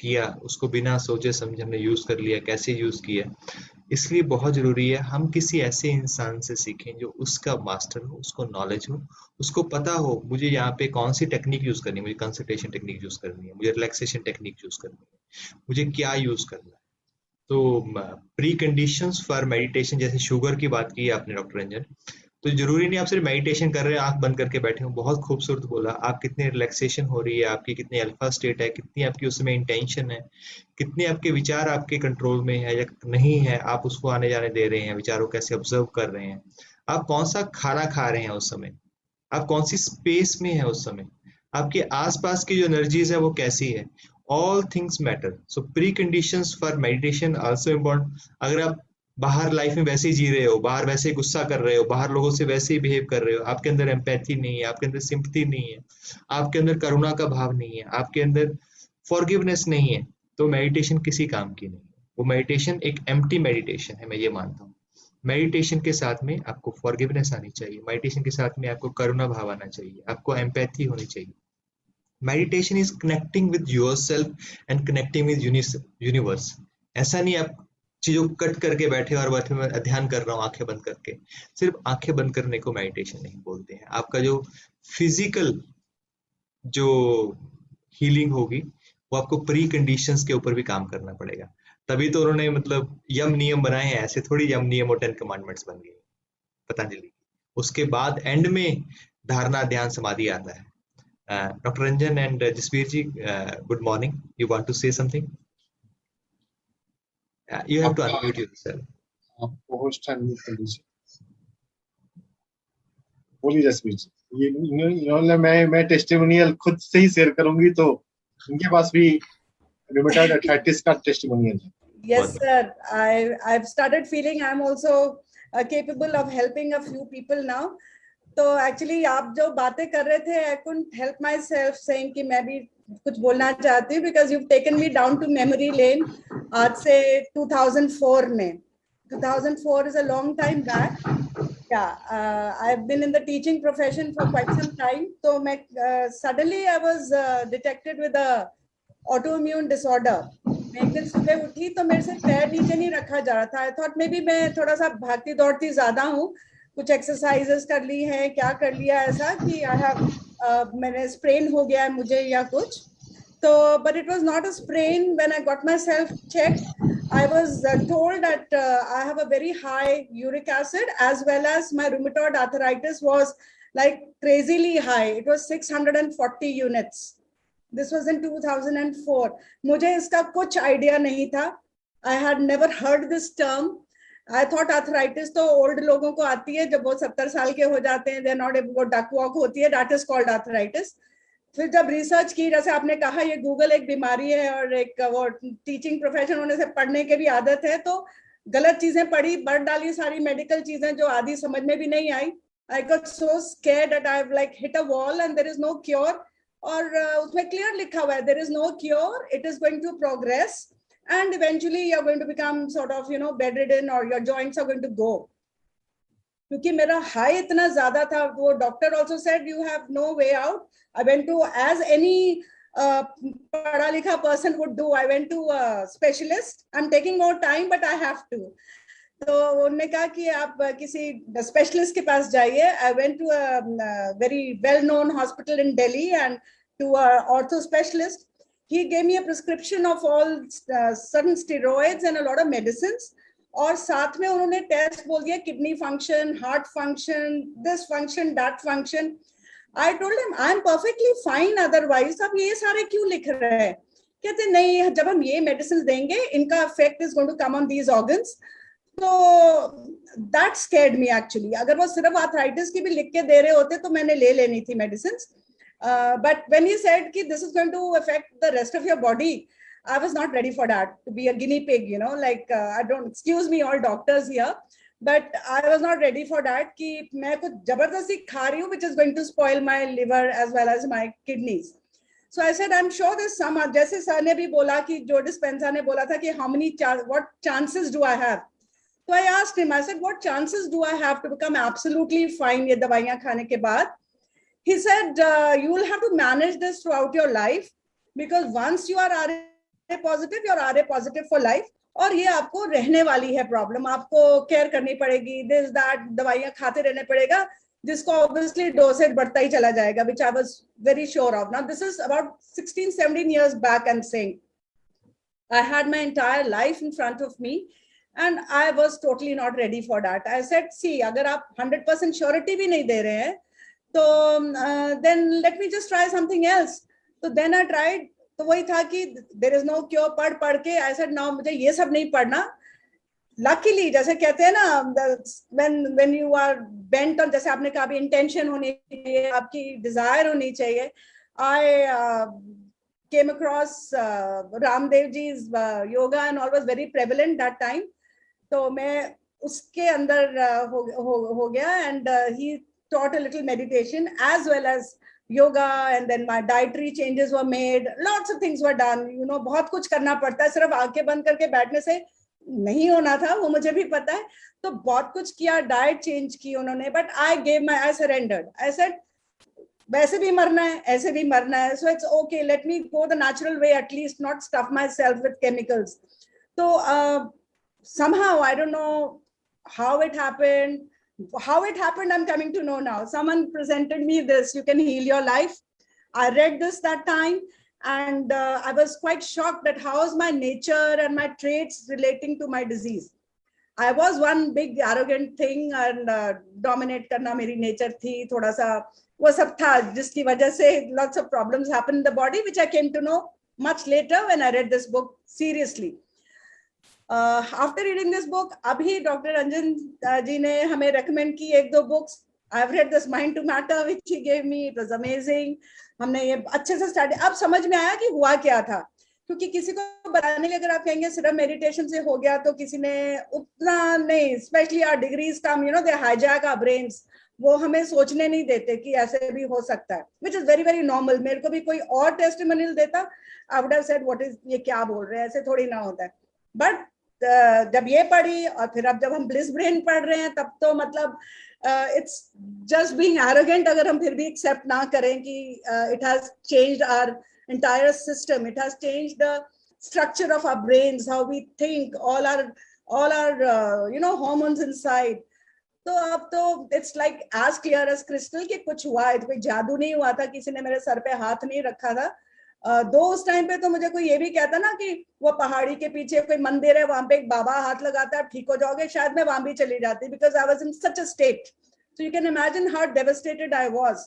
किया, उसको बिना सोचे समझे हमने यूज कर लिया, कैसे यूज किया। इसलिए बहुत जरूरी है हम किसी ऐसे इंसान से सीखें जो उसका मास्टर हो, उसको नॉलेज हो, उसको पता हो मुझे यहाँ पे कौन सी टेक्निक यूज करनी है, मुझे कंसंट्रेशन टेक्निक यूज करनी है, मुझे रिलैक्सेशन टेक्निक यूज करनी है, मुझे क्या यूज करना है। तो प्री कंडीशंस फॉर मेडिटेशन, जैसे शुगर की बात की है आपने डॉक्टर रंजन, तो जरूरी नहीं आप सिर्फ मेडिटेशन कर रहे हैं, आंख बंद करके बैठे हो। बहुत खूबसूरत बोला, आप कितनी रिलैक्सेशन हो रही है, आपकी कितनी अल्फा स्टेट है, कितनी आपकी उसमें इंटेंशन है, कितने आपके विचार आपके कंट्रोल में है या नहीं है, आप उसको आने जाने दे रहे हैं, विचारों को कैसे ऑब्जर्व कर रहे हैं, आप कौन सा खाना खा रहे हैं उस समय, आप कौन सी स्पेस में है उस समय, आपके आसपास की जो एनर्जीज है वो कैसी है। All things matter. So pre conditions for meditation also important. अगर आप बाहर लाइफ में वैसे ही जी रहे हो, बाहर वैसे ही गुस्सा कर रहे हो, बाहर लोगों से वैसे ही बिहेव कर रहे हो, आपके अंदर एम्पैथी नहीं है, आपके अंदर सिंपैथी नहीं है, आपके अंदर करुणा का भाव नहीं है, आपके अंदर फॉरगिवनेस नहीं है, तो मेडिटेशन किसी काम की नहीं है। वो मेडिटेशन एक एम्प्टी मेडिटेशन है, मैं ये मानता हूँ। मेडिटेशन के साथ में आपको फॉरगिवनेस आनी चाहिए, मेडिटेशन के साथ में आपको करुणा भाव आना चाहिए, आपको एम्पैथी होनी चाहिए। Meditation is connecting with yourself and connecting with universe. ऐसा नहीं आप चीजों को कट करके बैठे और बैठे मैं ध्यान कर रहा हूँ आंखें बंद करके, सिर्फ आंखें बंद करने को मेडिटेशन नहीं बोलते हैं। आपका जो फिजिकल जो हीलिंग होगी वो आपको प्री कंडीशंस के ऊपर भी काम करना पड़ेगा। तभी तो उन्होंने मतलब यम नियम बनाए हैं, ऐसे थोड़ी यम नियम और 10 कमांडमेंट्स बन गई पतंजलि। उसके बाद एंड में धारणा ध्यान समाधि आता है। Dr. Ranjan and Jasbir ji, good morning. You want to say something? You have to unmute yourself. आप होस्ट अनम्यूट कर लीजिए, बोलिए जसवीर जी। ये इन्होंने मैं टेस्टिमोनियल खुद से ही शेयर करूंगी, तो इनके पास भी रूमेटॉइड आर्थराइटिस का टेस्टिमोनियल है। Yes, sir. I've started feeling I'm also capable of helping a few people now. तो एक्चुअली आप जो बातें कर रहे थे, I couldn't help myself saying कि मैं भी कुछ बोलना चाहती हूँ, because you taken me down to memory lane. आज से 2004 में, 2004 is a long time back. Yeah, I've been in the teaching profession for quite some time. तो मैं suddenly I was detected with a autoimmune disorder. मैं एक दिन सुबह उठी तो मेरे से पैर नीचे नहीं रखा जा रहा था। आई थॉट मे बी मैं थोड़ा सा भागती दौड़ती ज्यादा हूँ, कुछ एक्सरसाइजेस कर ली हैं, क्या कर लिया ऐसा कि आई हैव मैंने स्प्रेन हो गया है मुझे या कुछ। So, but it was not a sprain. When I got myself checked, I was told that I have a very high uric acid, as well as my rheumatoid arthritis was like crazily high. It was 640 units. This was in 2004. मुझे इसका कुछ idea नहीं था. I had never heard this term. I thought arthritis तो old लोगों को आती है जब वो 70 साल के हो जाते हैं. They're not able to duck walk होती है. That is called arthritis. फिर जब रिसर्च की, जैसे आपने कहा ये गूगल एक बीमारी है और एक वो टीचिंग प्रोफेशन होने से पढ़ने की भी आदत है, तो गलत चीजें पढ़ी, बढ़ डाली सारी मेडिकल चीजें जो आधी समझ में भी नहीं आई. I got so scared that I have like hit a wall and there is no cure. और उसमें क्लियर लिखा हुआ है there is no cure, it is going to progress and eventually you're going to become sort of bedridden or your joints are going to go. क्योंकि मेरा high इतना ज्यादा था, वो doctor also said you have no way out. I went to, as any पढ़ा लिखा person would do, I went to a specialist. I'm taking more time but I have to. तो उन्होंने कहा कि आप किसी स्पेशलिस्ट के पास जाइए. I went to a very well known hospital in Delhi and to a ortho specialist. He gave me a prescription of all certain steroids and a lot of medicines. और साथ में उन्होंने टेस्ट बोल दिया, kidney function, heart function, this function, that function. I told him I am perfectly fine otherwise. आप ये सारे क्यों लिख रहे हैं? कहते नहीं, जब हम ये मेडिसिन देंगे इनका effect is going to come on these organs. So that scared me actually. अगर वो सिर्फ आर्थराइटिस की भी लिख के दे रहे होते तो मैंने ले लेनी थी medicine. But when he said कि this is going to affect the rest of your body, I was not ready for that, to be a guinea pig, like I don't, excuse me all doctors here, but I was not ready for that कि मैं कुछ जबरदस्ती खा रही हूँ which is going to spoil my liver as well as my kidneys. So I said I'm sure there's some, जैसे sir ने भी बोला कि जो डिस्पेंसा ने बोला था कि how many what chances do I have. So I asked him, I said what chances do I have to become absolutely fine ये दवाइयाँ खाने के बाद. He said, you will have to manage this throughout your life because once you are RA positive, you're RA positive for life. और ये आपको रहने वाली है प्रॉब्लम, आपको केयर करनी पड़ेगी, दिस दैट, दवाइयाँ खाते रहने पड़ेगा, जिसको ऑब्वियसली डोसेज बढ़ता ही चला जाएगा, which I was very sure of. Now this is about 16-17 years back I'm saying. I had my entire life in front of me and I was totally not ready for that. I said, see, अगर आप 100% surety भी नहीं दे रहे हैं, तो then let me just try something else. So then I tried. तो वही था कि there is no cure. पढ़ के I said now मुझे ये सब नहीं पढ़ना. Luckily जैसे कहते हैं ना, when you are bent on, जैसे आपने कहा, intention होनी चाहिए, आपकी desire होनी चाहिए. I came across Ramdev ji's yoga and all was very prevalent that time. तो मैं उसके अंदर हो गया and he taught a little meditation as well as yoga, and then my dietary changes were made, lots of things were done. बहुत कुछ करना पड़ता है, सिर्फ आंखें बंद करके बैठने से नहीं होना था, वो मुझे भी पता है. तो बहुत कुछ किया, डाइट चेंज की उन्होंने, but I surrendered. I said वैसे भी मरना है, ऐसे भी मरना है, so it's okay, let me go the natural way, at least not stuff myself with chemicals. So somehow I don't know how it happened, I'm coming to know now. Someone presented me this, You Can Heal Your Life. I read this that time and I was quite shocked at how is my nature and my traits relating to my disease. I was one big arrogant thing and dominate करना मेरी nature थी, थोड़ा सा वो सब था जिसकी वजह से lots of problems happen in the body, which I came to know much later when I read this book seriously. After reading this book, अभी Dr. Ranjan जी ने हमें recommend की 1-2 books. I've read this Mind to Matter which he gave me. It was amazing. हमने ये अच्छे से study. अब समझ में आया कि हुआ क्या था. क्योंकि किसी को बताने के अगर आप कहेंगे सिर्फ meditation से हो गया, तो किसी ने उतना नहीं. Especially our degrees come, they hijack our brains. वो हमें सोचने नहीं देते कि ऐसे भी हो सकता है, which is very very normal. मेरे को भी कोई और testimonial देता, I would have said what is ये क्या बोल रहे हैं, ऐसे थोड़ी ना होता है. But जब ये पढ़ी और फिर अब जब हम ब्लिस ब्रेन पढ़ रहे हैं, तब तो मतलब it's just being arrogant अगर हम फिर भी accept ना करें कि it has changed our entire system, it has changed the structure of our brains, how we think, all our hormones inside. तो अब तो it's like as clear as crystal कि कुछ हुआ है, कोई जादू नहीं हुआ था, किसी ने मेरे सर पे हाथ नहीं रखा था. दो उस टाइम पे तो मुझे कोई ये भी कहता ना कि वो पहाड़ी के पीछे कोई मंदिर है, वहां पे एक बाबा हाथ लगाता है, आप ठीक हो जाओगे, शायद मैं वहां भी चली जाती, because I was in such a state. So you can imagine how devastated I was.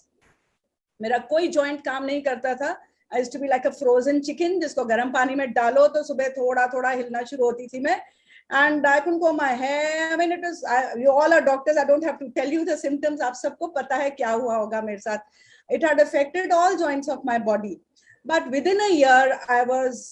मेरा कोई जॉइंट काम नहीं करता था. I used to be like a frozen chicken, जिसको गर्म पानी में डालो तो सुबह थोड़ा थोड़ा हिलना शुरू होती थी मैं. And I couldn't comb my hair. I mean, it was, you all are doctors. I don't have to tell you the symptoms. आप सबको पता है क्या हुआ होगा मेरे साथ. It had affected all joints of my body. But within a year, I was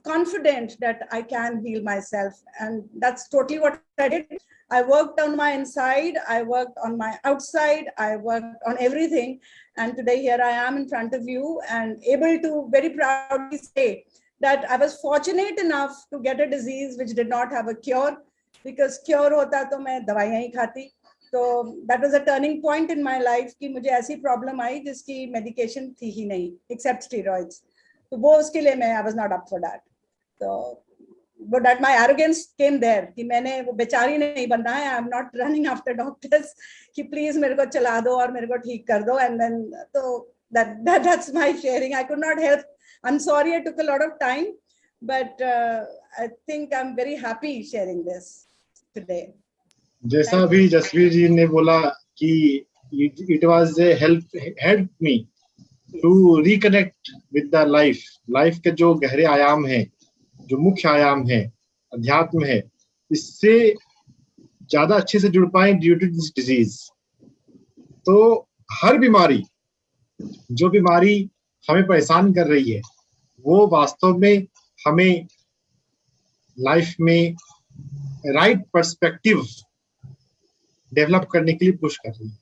confident that I can heal myself. And that's totally what I did. I worked on my inside. I worked on my outside. I worked on everything. And today here I am in front of you and able to very proudly say that I was fortunate enough to get a disease which did not have a cure, because cure hota to main dawaiyan hi khati. So that was a turning point in my life कि मुझे ऐसी problem आई जिसकी medication थी ही नहीं except steroids. तो वो उसके लिए मैं I was not up for that. So but that my arrogance came there कि मैंने वो बेचारी नहीं बनना है. I am not running after doctors कि please मेरे को चला दो और मेरे को ठीक कर दो. And then so that's my sharing. I could not help. I'm sorry I took a lot of time, but I think I'm very happy sharing this today. जैसा अभी जसवीर जी ने बोला कि it was a help me to reconnect with the life के जो गहरे आयाम हैं, जो मुख्य आयाम है, अध्यात्म है, इससे ज्यादा अच्छे से जुड़ पाए ड्यू टू दिस डिजीज. तो हर बीमारी, जो बीमारी हमें परेशान कर रही है, वो वास्तव में हमें लाइफ में राइट पर्सपेक्टिव डेवलप करने के लिए पुश कर रही है.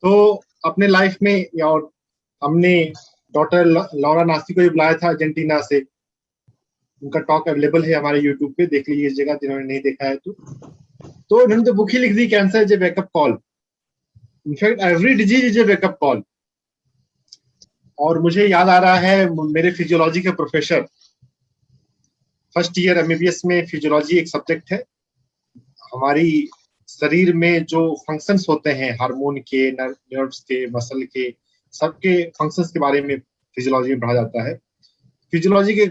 तो अपने लाइफ में और हमने डॉक्टर लौरा नासी को भी बुलाया था अर्जेंटीना से. उनका टॉक अवेलेबल है हमारे यूट्यूब पे, देख लीजिए इस जगह जिन्होंने नहीं देखा है तो उन्होंने तो बुक ही लिख दी, cancer is a wake up call. In fact every disease is a wake up call. और मुझे याद आ रहा है मेरे फिजियोलॉजी के प्रोफेसर, फर्स्ट ईयर एमबीबीएस में फिजियोलॉजी एक सब्जेक्ट है. हमारी शरीर में जो फंक्शंस होते हैं, हार्मोन के, नर्व्स के, मसल के, सबके फंक्शंस के बारे में फिजियोलॉजी में पढ़ा जाता है. फिजियोलॉजी के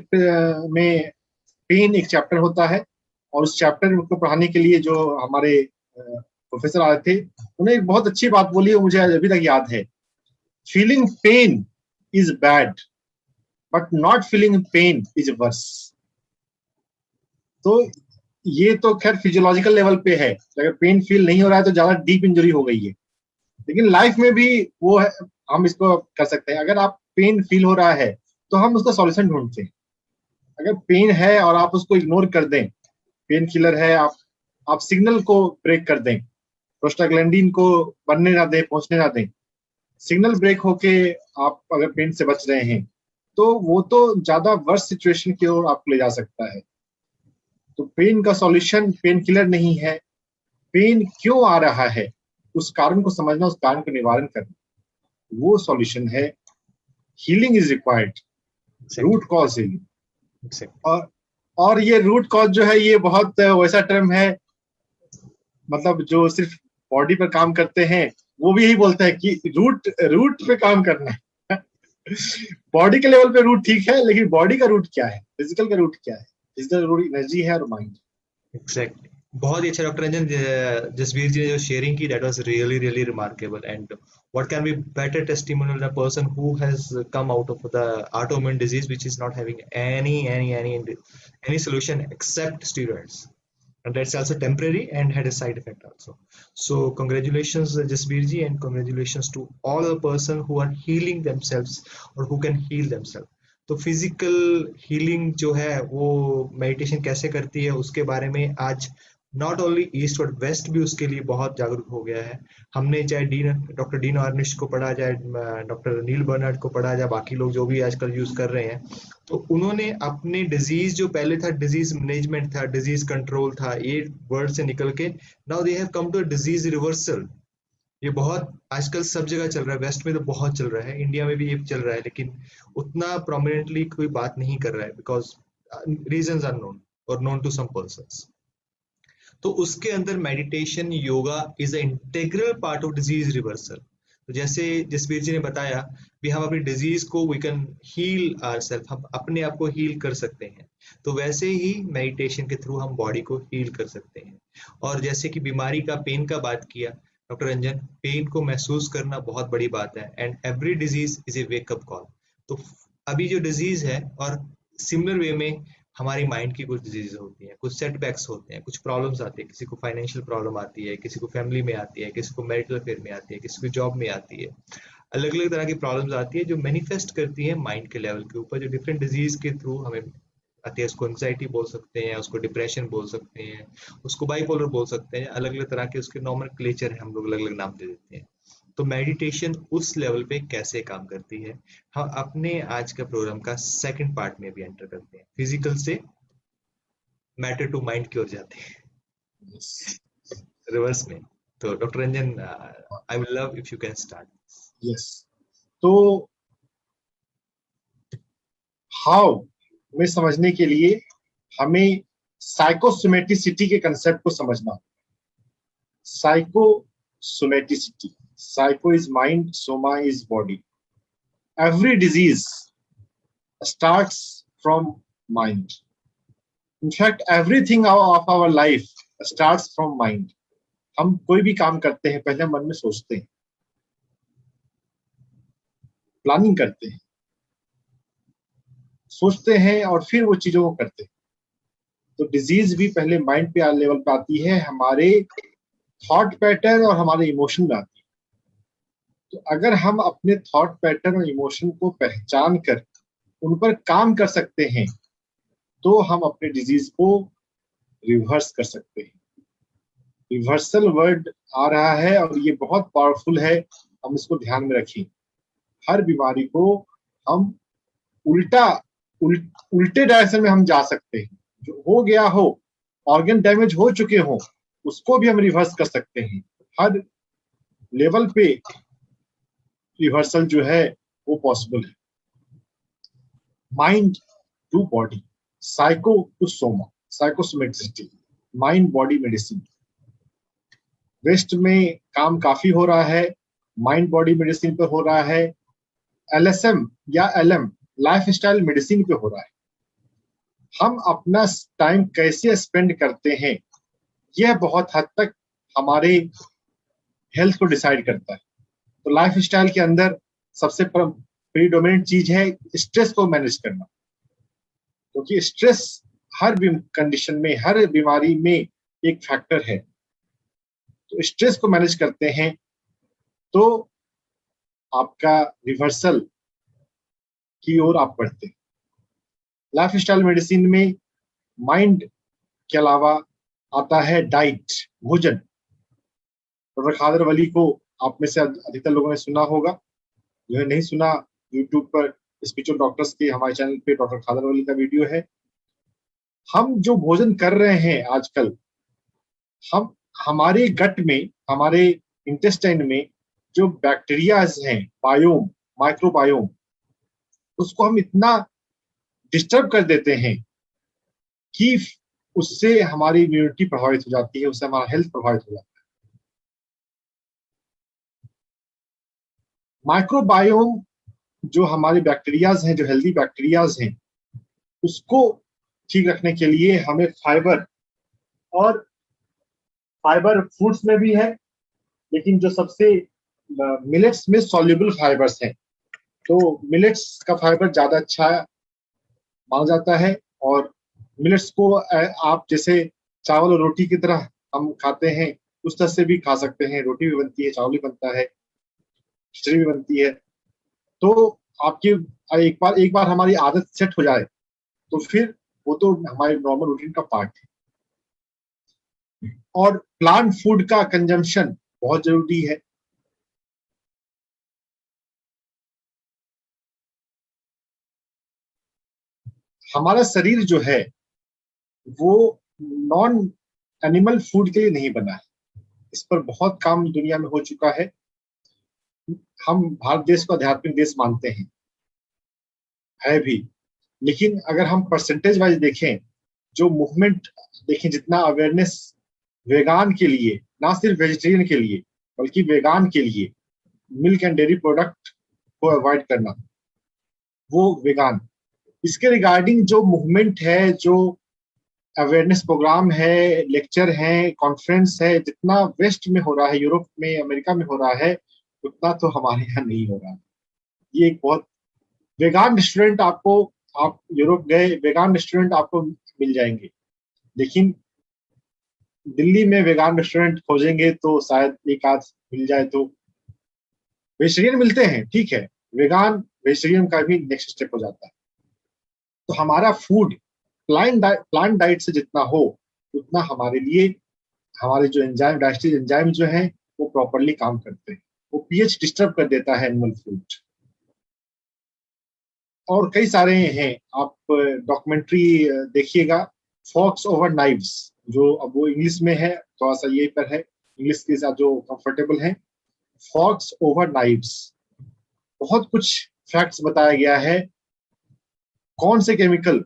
में पेन एक चैप्टर होता है, और उस चैप्टर को पढ़ाने के लिए जो हमारे प्रोफेसर आए थे, उन्हें एक बहुत अच्छी बात बोली, वो मुझे अभी तक याद है. Feeling pain is bad, but not feeling pain is worse. तो ये तो खैर फिजियोलॉजिकल लेवल पे है, अगर पेन फील नहीं हो रहा है तो ज्यादा डीप इंजरी हो गई है. लेकिन लाइफ में भी वो है, हम इसको कर सकते हैं. अगर आप पेन फील हो रहा है तो हम उसका सॉल्यूशन ढूंढते हैं. अगर पेन है और आप उसको इग्नोर कर दें, पेन किलर है, आप सिग्नल को ब्रेक कर दें, प्रोस्टाग्लैंडिन को बनने ना दें, पहुंचने ना दें, सिग्नल ब्रेक होके आप अगर पेन से बच रहे हैं, तो वो तो ज्यादा वर्स्ट सिचुएशन की ओर आपको ले जा सकता है. तो पेन का सॉल्यूशन पेन किलर नहीं है. पेन क्यों आ रहा है, उस कारण को समझना, उस कारण को निवारण करना, वो सॉल्यूशन है. Healing is required, root cause healing. और ये रूट कॉज जो है, ये बहुत वैसा टर्म है, मतलब जो सिर्फ बॉडी पर काम करते हैं वो भी यही बोलते हैं कि रूट पे काम करना है. बॉडी के लेवल पे रूट ठीक है, लेकिन बॉडी का रूट क्या है, फिजिकल का रूट क्या है? फिजिकल रूट एनर्जी है और माइंड. एग्जैक्टली. बहुत ही अच्छा डॉक्टर रंजन, जसवीर जी ने जो शेयरिंग की, that was really really remarkable. And what can be better testimonial than a person who has come out of the autoimmune disease which is not having any solution except steroids, and that's also temporary and had a side effect also. So congratulations Jasbir ji, and congratulations to all the person who are healing themselves or who can heal themselves. तो physical healing जो है वो meditation कैसे करती है, उसके बारे में आज नॉट ओनली ईस्ट और वेस्ट भी उसके लिए बहुत जागरूक हो गया है. हमने चाहे डॉक्टर डीन ऑर्निश को पढ़ा, चाहे डॉक्टर नील बर्नार्ड को पढ़ा, चाहे बाकी लोग जो भी आजकल यूज कर रहे हैं, तो उन्होंने अपने डिजीज जो पहले था, डिजीज मैनेजमेंट था, डिजीज कंट्रोल था, ये वर्ड से निकल के now they have come to disease reversal. ये बहुत आजकल सब जगह चल रहा है, वेस्ट में तो बहुत चल रहा है, इंडिया में भी ये चल रहा है, लेकिन उतना प्रोमिनेंटली कोई बात नहीं कर रहा है, बिकॉज रीजंस आर नोन और नोन टू सम पर्संस. तो उसके अंदर meditation yoga is a integral part of disease reversal. तो जैसे जसवीर जी ने बताया भी हम अपनी डिजीज को वी कैन हील आवरसेल्फ, हम अपने आप को हील कर सकते हैं। तो वैसे ही मेडिटेशन के थ्रू हम बॉडी को हील कर सकते हैं। और जैसे कि बीमारी का, पेन का बात किया डॉक्टर रंजन, पेन को महसूस करना बहुत बड़ी बात है, and every disease is a wake up call. तो अभी जो डिजीज है, और सिमिलर वे में हमारी माइंड की कुछ डिजीज होती हैं, कुछ सेटबैक्स होते हैं, कुछ प्रॉब्लम्स आती है, किसी को फाइनेंशियल प्रॉब्लम आती है, किसी को फैमिली में आती है, किसी को मैरिटल अफेयर में आती है, किसी को जॉब में आती है। अलग अलग तरह की प्रॉब्लम्स आती है जो मैनिफेस्ट करती है माइंड के लेवल के ऊपर, जो डिफरेंट डिजीज के थ्रू हमें आती है। उसको एंग्जाइटी बोल सकते हैं, उसको डिप्रेशन बोल सकते हैं, उसको बाइपोलर बोल सकते हैं, अलग अलग तरह के उसके नॉमेनक्लेचर है, हम लोग अलग अलग नाम दे देते हैं। तो मेडिटेशन उस लेवल पे कैसे काम करती है, हम अपने आज का प्रोग्राम का सेकंड पार्ट में भी एंटर करते हैं, फिजिकल से मैटर टू माइंड की ओर जाते हैं, रिवर्स में। तो doctor Ranjan, I will love if you can start. Yes, तो हाउ में समझने के लिए हमें साइकोसोमेटिसिटी के कंसेप्ट को समझना। Psychosomaticity, psycho is mind, soma is body. Every disease starts from mind. In fact, everything of our life starts from mind. हम कोई भी काम करते हैं पहले मन में सोचते हैं, प्लानिंग करते हैं, सोचते हैं और फिर वो चीजों को करते हैं। तो डिजीज भी पहले माइंड पे लेवल पे आती है, हमारे थॉट पैटर्न और हमारे इमोशन में आती है। तो अगर हम अपने थॉट पैटर्न और इमोशन को पहचान कर उन पर काम कर सकते हैं तो हम अपने डिजीज को रिवर्स कर सकते हैं। रिवर्सल वर्ड आ रहा है और ये बहुत पावरफुल है, हम इसको ध्यान में रखें। हर बीमारी को हम उल्टे डायरेक्शन में हम जा सकते हैं। जो हो गया हो, ऑर्गन डैमेज हो चुके हो, उसको भी हम रिवर्स कर सकते हैं। हर लेवल पे रिवर्सल जो है वो पॉसिबल है। Mind to body, psycho to soma, psychosomaticity, mind body medicine. West में काम काफी हो रहा है, माइंड बॉडी मेडिसिन पे हो रहा है। LSM या LM, लाइफ स्टाइल मेडिसिन पे हो रहा है। हम अपना टाइम कैसे स्पेंड करते हैं यह बहुत हद तक हमारे हेल्थ को डिसाइड करता है। तो लाइफ स्टाइल के अंदर सबसे प्रीडोमिनेंट चीज है स्ट्रेस को मैनेज करना, क्योंकि स्ट्रेस हर कंडीशन में, हर बीमारी में एक फैक्टर है। तो स्ट्रेस को मैनेज करते हैं तो आपका रिवर्सल की ओर आप बढ़ते हैं। लाइफ स्टाइल मेडिसिन में माइंड के अलावा आता है डाइट, भोजन। डॉक्टर खादर वली को आप में से अधिकतर लोगों ने सुना होगा, जो है नहीं सुना, यूट्यूब पर स्पिरिचुअल डॉक्टर्स के हमारे चैनल पे डॉक्टर खादर वली का वीडियो है। हम जो भोजन कर रहे हैं आजकल, हम हमारे गट में, हमारे इंटेस्टाइन में जो बैक्टीरियाज हैं, बायोम, माइक्रोबायोम, उसको हम इतना डिस्टर्ब कर देते हैं कि उससे हमारी इम्यूनिटी प्रभावित हो जाती है, उससे हमारा हेल्थ प्रभावित हो जाता है। माइक्रोबायोम जो हमारे बैक्टीरियाज हैं, जो हेल्दी बैक्टीरियाज हैं, उसको ठीक रखने के लिए हमें फाइबर, और फाइबर फूड्स में भी है, लेकिन जो सबसे मिलेट्स में सॉल्युबल फाइबर्स हैं, तो मिलेट्स का फाइबर ज्यादा अच्छा माना जाता है। और मिलेट्स को आप जैसे चावल और रोटी की तरह हम खाते हैं, उस तरह से भी खा सकते हैं। रोटी भी बनती है, चावल भी बनता है, खिचड़ी भी बनती है। तो आपकी एक बार हमारी आदत सेट हो जाए तो फिर वो तो हमारे नॉर्मल रूटीन का पार्ट है। और प्लांट फूड का कंजम्पशन बहुत जरूरी है। हमारा शरीर जो है वो नॉन एनिमल फूड के लिए नहीं बना है। इस पर बहुत काम दुनिया में हो चुका है। हम भारत देश को आध्यात्मिक देश मानते हैं, है भी, लेकिन अगर हम परसेंटेज वाइज देखें, जो मूवमेंट देखें, जितना अवेयरनेस वेगान के लिए, ना सिर्फ वेजिटेरियन के लिए बल्कि वेगान के लिए मिल्क एंड डेयरी प्रोडक्ट को अवॉइड करना, वो वेगान। इसके रिगार्डिंग जो मूवमेंट है, जो अवेयरनेस प्रोग्राम है, लेक्चर है, कॉन्फ्रेंस है, जितना वेस्ट में हो रहा है, यूरोप में, अमेरिका में हो रहा है, उतना तो हमारे यहाँ नहीं हो रहा है। ये एक बहुत वेगान रेस्टोरेंट आपको, आप यूरोप गए, वेगान रेस्टोरेंट आपको मिल जाएंगे, लेकिन दिल्ली में वेगान रेस्टोरेंट खोजेंगे तो शायद एक आध मिल जाए। तो वेजिटेरियन मिलते हैं, ठीक है, वेगान वेजिटेरियन का भी नेक्स्ट स्टेप हो जाता है। तो हमारा फूड प्लांट डाइट से जितना हो उतना हमारे लिए, हमारे जो एंजाइम, डाइजेस्टिव एंजाइम जो है वो प्रॉपरली काम करते हैं। वो पीएच डिस्टर्ब कर देता है एनिमल फूड। और कई सारे हैं, आप डॉक्यूमेंट्री देखिएगा, फॉक्स ओवर नाइव्स, जो अब वो इंग्लिश में है, थोड़ा सा ये पर है, इंग्लिश के साथ जो कंफर्टेबल है, फॉक्स ओवर नाइव्स। बहुत कुछ फैक्ट्स बताया गया है, कौन से केमिकल,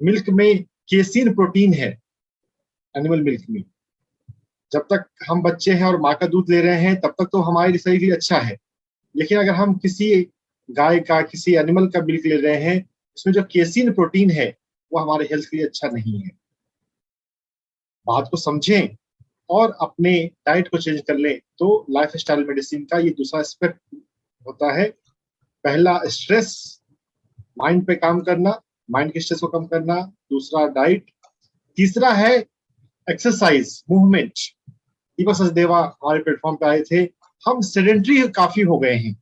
मिल्क में केसिन प्रोटीन है, एनिमल मिल्क में। जब तक हम बच्चे हैं और माँ का दूध ले रहे हैं तब तक तो हमारे शरीर के लिए अच्छा है, लेकिन अगर हम किसी गाय का, किसी एनिमल का मिल्क ले रहे हैं, उसमें जो केसिन प्रोटीन है वो हमारे हेल्थ के लिए अच्छा नहीं है। बात को समझें और अपने डाइट को चेंज कर लें। तो लाइफ स्टाइल मेडिसिन का ये दूसरा एस्पेक्ट होता है। पहला स्ट्रेस, माइंड पे काम करना, माइंड के स्ट्रेस को कम करना। दूसरा डाइट। तीसरा है एक्सरसाइज, मूवमेंट। दीपक सचदेवा हमारे प्लेटफॉर्म पे आए थे। हम सेडेंटरी काफी हो गए हैं,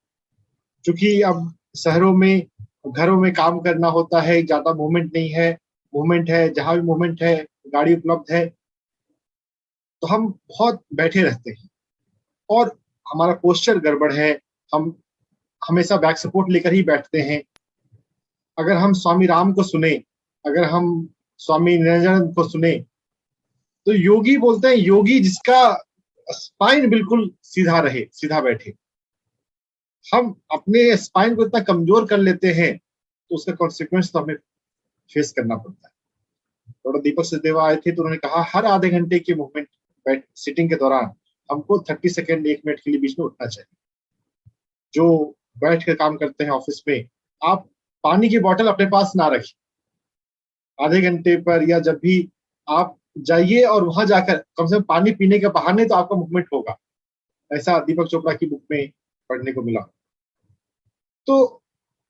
क्योंकि अब शहरों में, घरों में काम करना होता है, ज्यादा मूवमेंट नहीं है। मूवमेंट है, जहां भी मूवमेंट है, गाड़ी उपलब्ध है, तो हम बहुत बैठे रहते हैं और हमारा पोस्चर गड़बड़ है। हम हमेशा बैक सपोर्ट लेकर ही बैठते हैं। अगर हम स्वामी राम को सुने, अगर हम स्वामी निरंजन को सुने, तो योगी बोलते हैं, योगी जिसका स्पाइन बिल्कुल सीधा रहे, सीधा बैठे। हम अपने स्पाइन को इतना कमजोर कर लेते हैं तो उसका कॉन्सिक्वेंस तो हमें फेस करना पड़ता है। डॉक्टर दीपक सचदेवा आए थे तो उन्होंने कहा हर आधे घंटे के मूवमेंट, सिटिंग के दौरान हमको 30 सेकेंड, 1 मिनट के लिए बीच में उठना चाहिए। जो बैठ कर काम करते हैं ऑफिस में, आप पानी की बोतल अपने पास ना रखें। आधे घंटे पर या जब भी आप जाइए और वहां जाकर कम से कम पानी पीने के बहाने तो आपका मूवमेंट होगा। ऐसा दीपक चोपड़ा की बुक में पढ़ने को मिला। तो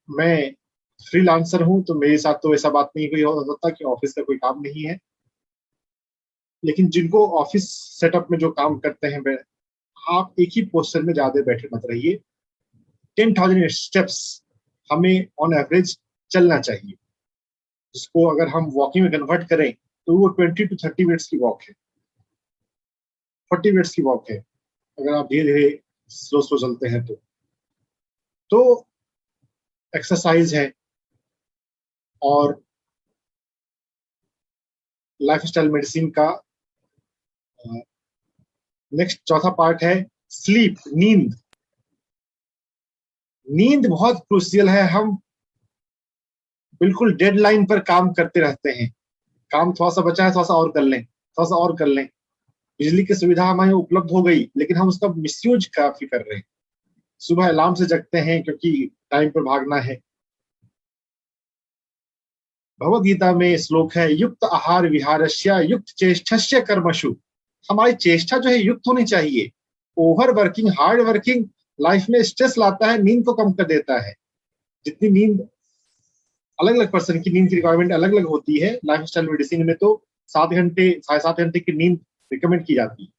मैं फ्रीलांसर हूं, तो मेरे साथ तो ऐसा बात नहीं हुई हो सकता कि ऑफिस का कोई काम नहीं है, लेकिन जिनको ऑफिस सेटअप में जो काम करते हैं, आप एक ही पोस्चर में ज्यादा बैठे मत रहिए। 10,000 स्टेप्स हमें ऑन एवरेज चलना चाहिए, जिसको अगर हम वॉकिंग में कन्वर्ट करें तो वो 20 to 30 मिनट्स की वॉक है, 40 मिनट्स की वॉक है, अगर आप धीरे धीरे स्लो स्लो चलते हैं तो एक्सरसाइज है। और लाइफस्टाइल मेडिसिन का नेक्स्ट चौथा पार्ट है स्लीप, नींद। नींद बहुत क्रूशियल है। हम बिल्कुल डेडलाइन पर काम करते रहते हैं, काम थोड़ा सा बचा है, थोड़ा सा और कर लें, थोड़ा सा और कर लें। बिजली की सुविधा हमें उपलब्ध हो गई, लेकिन हम उसका मिसयूज काफी कर रहे हैं। सुबह अलार्म से जगते हैं क्योंकि टाइम पर भागना है। भगवद गीता में श्लोक है, युक्त आहार विहारस्य युक्त चेष्टस्य कर्मशु। हमारी चेष्टा जो है युक्त होनी चाहिए। Over working, hard working life में स्ट्रेस लाता है, नींद को कम कर देता है। जितनी नींद, अलग अलग पर्सन की नींद की रिक्वायरमेंट अलग अलग होती है। लाइफस्टाइल मेडिसिन में तो 7 घंटे, 7.5 घंटे की नींद रिकमेंड की जाती है।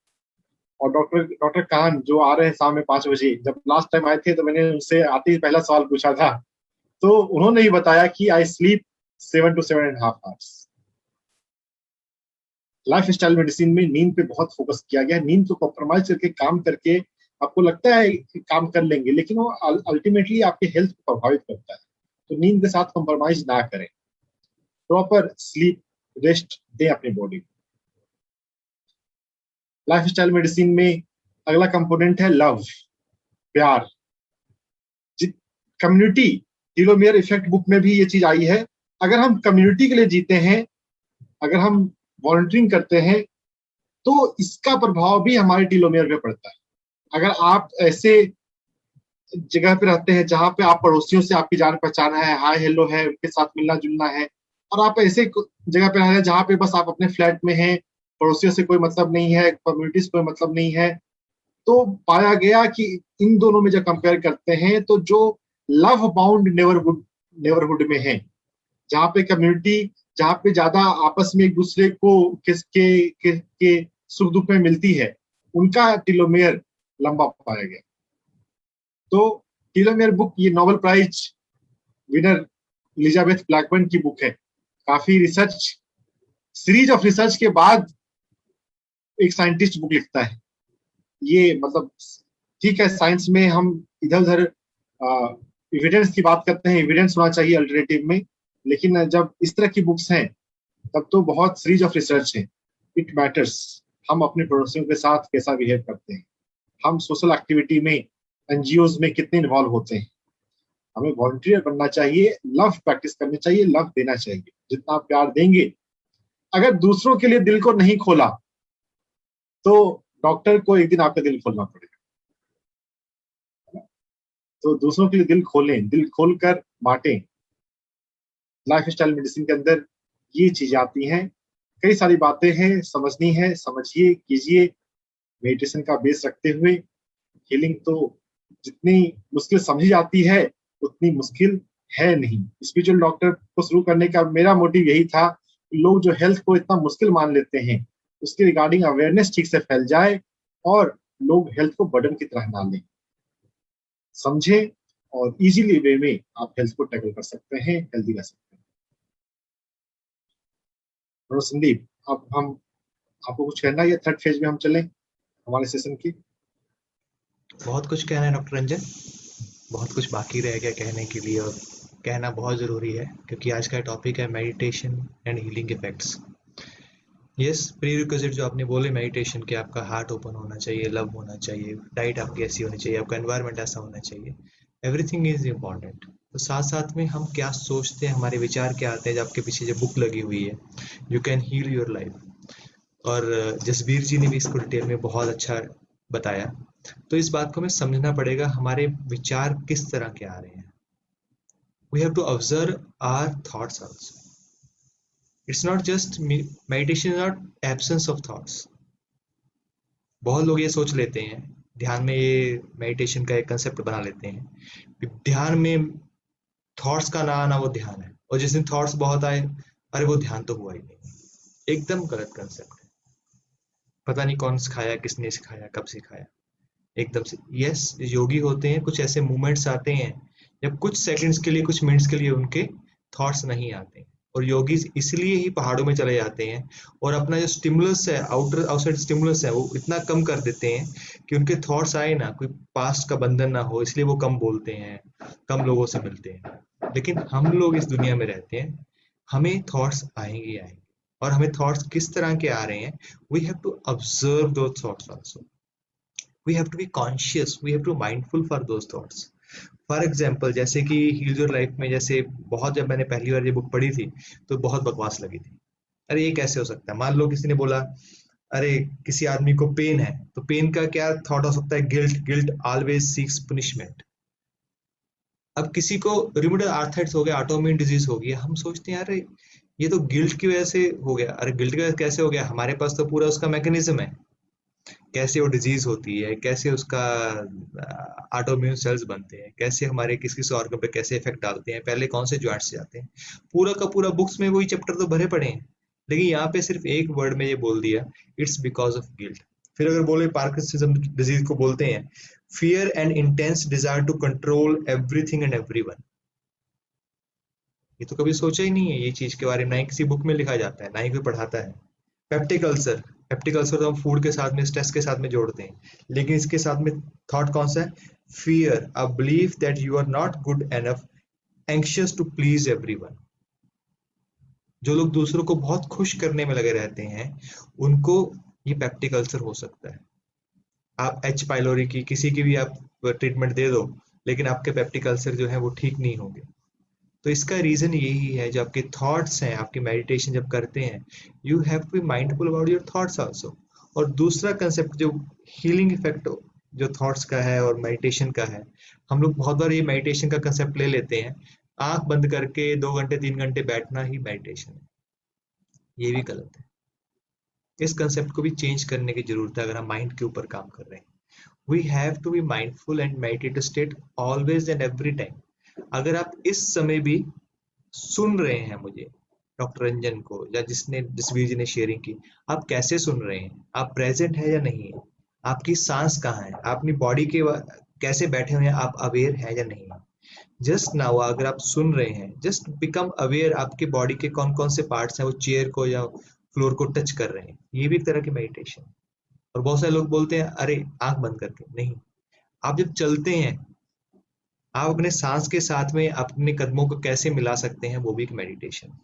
और डॉक्टर कान जो आ रहे हैं शाम में 5 बजे, जब लास्ट टाइम आए थे तो मैंने उनसे आते ही पहला सवाल पूछा था, तो उन्होंने ही बताया कि I sleep 7 to 7.5 hours. Life style medicine में नींद पे बहुत फोकस किया गया है। नींद को कॉम्प्रोमाइज करके काम करके आपको लगता है कि काम कर लेंगे, लेकिन वो अल्टीमेटली आपके हेल्थ को प्रभावित करता है। तो नींद के साथ कॉम्प्रोमाइज ना करें, प्रॉपर स्लीप, रेस्ट दें अपनी बॉडी को। लाइफ स्टाइल मेडिसिन में अगला कंपोनेंट है लव, प्यार। कम्युनिटी, टीलोमियर इफेक्ट बुक में भी ये चीज आई है। अगर हम कम्युनिटी के लिए जीते हैं, अगर हम वॉलंटियरिंग करते हैं, तो इसका प्रभाव भी हमारे टीलोमेयर पे पड़ता है। अगर आप ऐसे जगह पे रहते हैं जहाँ पे आप पड़ोसियों से आपकी जान पहचान है, हाय हेलो है, उनके साथ मिलना जुलना है, और आप ऐसे जगह पे रह रहे हैं जहाँ पे बस आप अपने फ्लैट में हैं, पड़ोसियों से कोई मतलब नहीं है, कम्युनिटी से कोई मतलब नहीं है, तो पाया गया कि इन दोनों में जब कंपेयर करते हैं तो जो लव बाउंड नेबरहुड में है, जहाँ पे कम्युनिटी, जहाँ पे ज्यादा आपस में एक दूसरे को के सुख दुख में मिलती है, उनका टीलोमेयर लंबा पाया गया। तो टीलोमेयर बुक, ये Nobel prize winner Elizabeth Blackburn की बुक है। काफी रिसर्च, सीरीज ऑफ रिसर्च के बाद एक साइंटिस्ट बुक लिखता है। ये मतलब ठीक है, साइंस में हम इधर उधर एविडेंस की बात करते हैं, एविडेंस होना चाहिए अल्टरनेटिव में, लेकिन जब इस तरह की बुक्स हैं तब तो बहुत सीरीज ऑफ रिसर्च है। इट मैटर्स हम अपने पड़ोसियों के साथ कैसा बिहेव करते हैं, हम सोशल एक्टिविटी में, एनजीओज में कितने इन्वॉल्व होते हैं, हमें वॉलंटियर बनना चाहिए, लव प्रैक्टिस करनी चाहिए, लव देना चाहिए। जितना आप प्यार देंगे, अगर दूसरों के लिए दिल को नहीं खोला तो डॉक्टर को एक दिन आपका दिल खोलना पड़ेगा। तो दूसरों के लिए दिल खोलें, दिल खोलकर बांटें। लाइफ स्टाइल मेडिसिन के अंदर ये चीजें आती हैं। कई सारी बातें हैं, समझनी है, समझिए, कीजिए। मेडिटेशन का बेस रखते हुए हीलिंग तो जितनी मुश्किल समझी जाती है उतनी मुश्किल है नहीं। स्पिरिचुअल डॉक्टर को शुरू करने का मेरा मोटिव यही था कि लोग जो हेल्थ को इतना मुश्किल मान लेते हैं, उसके रिगार्डिंग अवेयरनेस ठीक से फैल जाए और लोग हेल्थ को बर्डन की तरह ना लें, समझे, और इजीली वे में आप हेल्थ को टैकल कर सकते हैं, हेल्दी रह सकते हैं। और संदीप, अब हम, आपको कुछ कहना है या थर्ड फेज में हम चलें हमारे सेशन की? बहुत कुछ कहना है डॉक्टर रंजन, बहुत कुछ बाकी रह गया कहने के लिए, और कहना बहुत ज़रूरी है क्योंकि आज का टॉपिक है meditation and healing effects. Yes, prerequisite जो आपने बोले मेडिटेशन के, आपका हार्ट ओपन होना चाहिए, लव होना चाहिए, डाइट आपकी ऐसी होनी चाहिए, आपका एनवायरनमेंट ऐसा होना चाहिए, एवरीथिंग इज इम्पॉर्टेंट। तो साथ साथ में हम क्या सोचते हैं, हमारे विचार क्या आते हैं। जब आपके पीछे जो बुक लगी हुई है you can heal your life, और जसबीर जी ने भी इसको डिटेल में बहुत अच्छा बताया। तो इस बात को हमें समझना पड़ेगा, हमारे विचार किस तरह के आ रहे हैं। We have to observe our thoughts also. It's not just meditation, is not absence of thoughts. बहुत लोग ये सोच लेते हैं, ध्यान में ये मेडिटेशन का एक कंसेप्ट बना लेते हैं कि ध्यान में थॉट्स का ना आना वो ध्यान है, और जिस दिन थॉट्स बहुत आए, अरे वो ध्यान तो हुआ ही नहीं। एकदम गलत कंसेप्ट है। पता नहीं कौन सिखाया, किसने सिखाया, कब सिखाया, एकदम से। यस, योगी होते हैं, कुछ ऐसे मोमेंट्स आते हैं जब कुछ सेकंड्स के लिए, कुछ मिनट्स के लिए उनके थॉट्स नहीं आते, और योगीज इसलिए ही पहाड़ों में चले जाते हैं और अपना जो स्टिमुलस है, आउटसाइड स्टिमुलस है, वो इतना कम कर देते हैं कि उनके थॉट्स आए ना, कोई पास्ट का बंधन ना हो, इसलिए वो कम बोलते हैं, कम लोगों से मिलते हैं। लेकिन हम लोग इस दुनिया में रहते हैं, हमें थॉट्स आएंगे आएंगे, और हमें थॉट्स किस तरह के आ रहे हैं, वी हैव टू ऑब्जर्व दो thoughts also. we have to be conscious, we have to mindful for those thoughts. For example, जैसे कि हील योर लाइफ में, जैसे बहुत, जब मैंने पहली बार ये बुक पढ़ी थी तो बहुत बकवास लगी थी। अरे ये कैसे हो सकता है? मान लो किसी ने बोला, अरे किसी आदमी को पेन है, तो पेन का क्या थॉट हो सकता है? Guilt, guilt always seeks punishment. अब किसी को रिमेटॉइड आर्थराइटिस हो गया, ऑटोइम्यून डिजीज हो गई, हम सोचते हैं अरे ये तो गिल्ट की वजह से हो गया। अरे गिल्ट की वजह से कैसे हो गया? हमारे पास तो पूरा उसका मैकेनिज्म है, कैसे वो डिजीज होती है, कैसे उसका ऑटोइम्यून सेल्स बनते हैं, कैसे हमारे किस किस ऑर्गन पे कैसे इफेक्ट डालते हैं, पहले कौन से जॉइंट्स जाते हैं, पूरा का पूरा बुक्स में वही चैप्टर तो भरे पड़े हैं। लेकिन यहाँ पे सिर्फ एक वर्ड में ये बोल दिया, इट्स बिकॉज ऑफ गिल्ट। फिर अगर बोले पार्किंसंस डिजीज को बोलते हैं fear and intense desire to control everything and everyone. ये तो कभी सोचा ही नहीं है ये चीज के बारे में, ना ही किसी बुक में लिखा जाता है, ना ही कोई पढ़ाता है। पेप्टिक अल्सर, पेप्टिक अल्सर तो हम फूड के साथ में, स्ट्रेस के साथ में जोड़ते हैं, लेकिन इसके साथ में थॉट कौन सा है? Fear, a belief that you are not good enough, anxious to please everyone. जो लोग दूसरों को बहुत खुश करने में लगे रहते हैं, उनको ये पेप्टिक अल्सर हो सकता है। आप एच पाइलोरी की किसी की भी आप ट्रीटमेंट दे दो, लेकिन आपके पेप्टिक अल्सर जो है वो ठीक नहीं होंगे। तो इसका रीजन यही है, जो आपके थॉट्स हैं, आपकी मेडिटेशन जब करते हैं, you have to be mindful about your thoughts also. और दूसरा कंसेप्ट जो हीलिंग इफेक्ट जो थॉट्स का है और मेडिटेशन का है, हम लोग बहुत बार ये मेडिटेशन का कंसेप्ट ले लेते हैं, आंख बंद करके 2 घंटे 3 घंटे बैठना ही मेडिटेशन है। ये भी गलत है। इस कंसेप्ट को भी चेंज करने की जरूरत है अगर हम माइंड के ऊपर काम कर रहे हैं। We have to be mindful and meditative state always and every time. अगर आप इस समय भी सुन रहे हैं मुझे, डॉक्टर रंजन को, या जसवीर जी ने शेयरिंग की, आप कैसे सुन रहे हैं, आप प्रेजेंट है या नहीं है, आपकी सांस कहाँ है, आप अपनी बॉडी के कैसे बैठे हुए हैं, आप अवेयर है या नहीं है। जस्ट नाउ अगर आप सुन रहे हैं, जस्ट बिकम अवेयर आपके बॉडी के कौन कौन से पार्ट्स हैं वो चेयर को या फ्लोर को टच कर रहे हैं, ये भी एक तरह की मेडिटेशन। और बहुत सारे लोग बोलते हैं अरे आंख बंद करके, नहीं, आप जब चलते हैं आप अपने सांस के साथ में अपने कदमों को कैसे मिला सकते हैं, वो भी एक मेडिटेशन।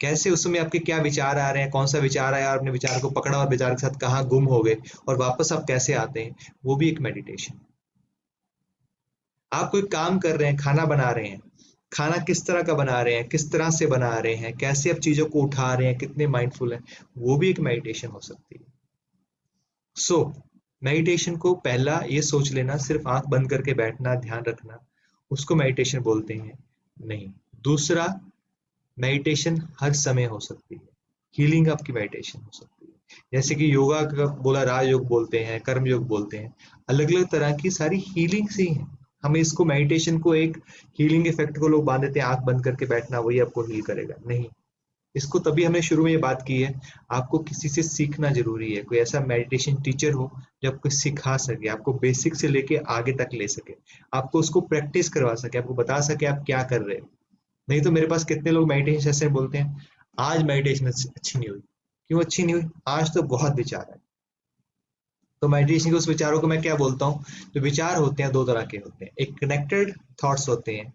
कैसे उस समय आपके क्या विचार आ रहे हैं, कौन सा विचार आया और अपने विचार को पकड़ा और विचार के साथ कहाँ गुम हो गए और वापस आप कैसे आते हैं, वो भी एक मेडिटेशन। आप कोई काम कर रहे हैं, खाना बना रहे हैं, खाना किस तरह का बना रहे हैं, किस तरह से बना रहे हैं, कैसे आप चीजों को उठा रहे हैं, कितने माइंडफुल हैं, वो भी एक मेडिटेशन हो सकती है। सो मेडिटेशन को पहला ये सोच लेना सिर्फ आंख बंद करके बैठना, ध्यान रखना, उसको मेडिटेशन बोलते हैं नहीं। दूसरा, मेडिटेशन हर समय हो सकती है, हीलिंग आपकी मेडिटेशन हो सकती है। जैसे कि योगा का बोला, राजयोग बोलते हैं, कर्म योग बोलते हैं, अलग अलग तरह की सारी हीलिंग से ही है। हमें इसको मेडिटेशन को एक हीलिंग इफेक्ट को लोग बांध देते हैं, आंख बंद करके बैठना वही आपको हील करेगा, नहीं। इसको तभी हमने शुरू में ये बात की है, आपको किसी से सीखना जरूरी है, कोई ऐसा मेडिटेशन टीचर हो जो आपको सिखा सके, आपको बेसिक से लेके आगे तक ले सके, आपको उसको प्रैक्टिस करवा सके, आपको बता सके आप क्या कर रहे हो। नहीं तो मेरे पास कितने लोग मेडिटेशन सेशन बोलते हैं, आज मेडिटेशन अच्छी नहीं हुई। क्यों अच्छी नहीं हुई? आज तो बहुत विचार है। तो मेडिटेशन के उस विचारों को मैं क्या बोलता हूँ, जो विचार होते हैं दो तरह के होते हैं, एक कनेक्टेड थॉट्स होते हैं,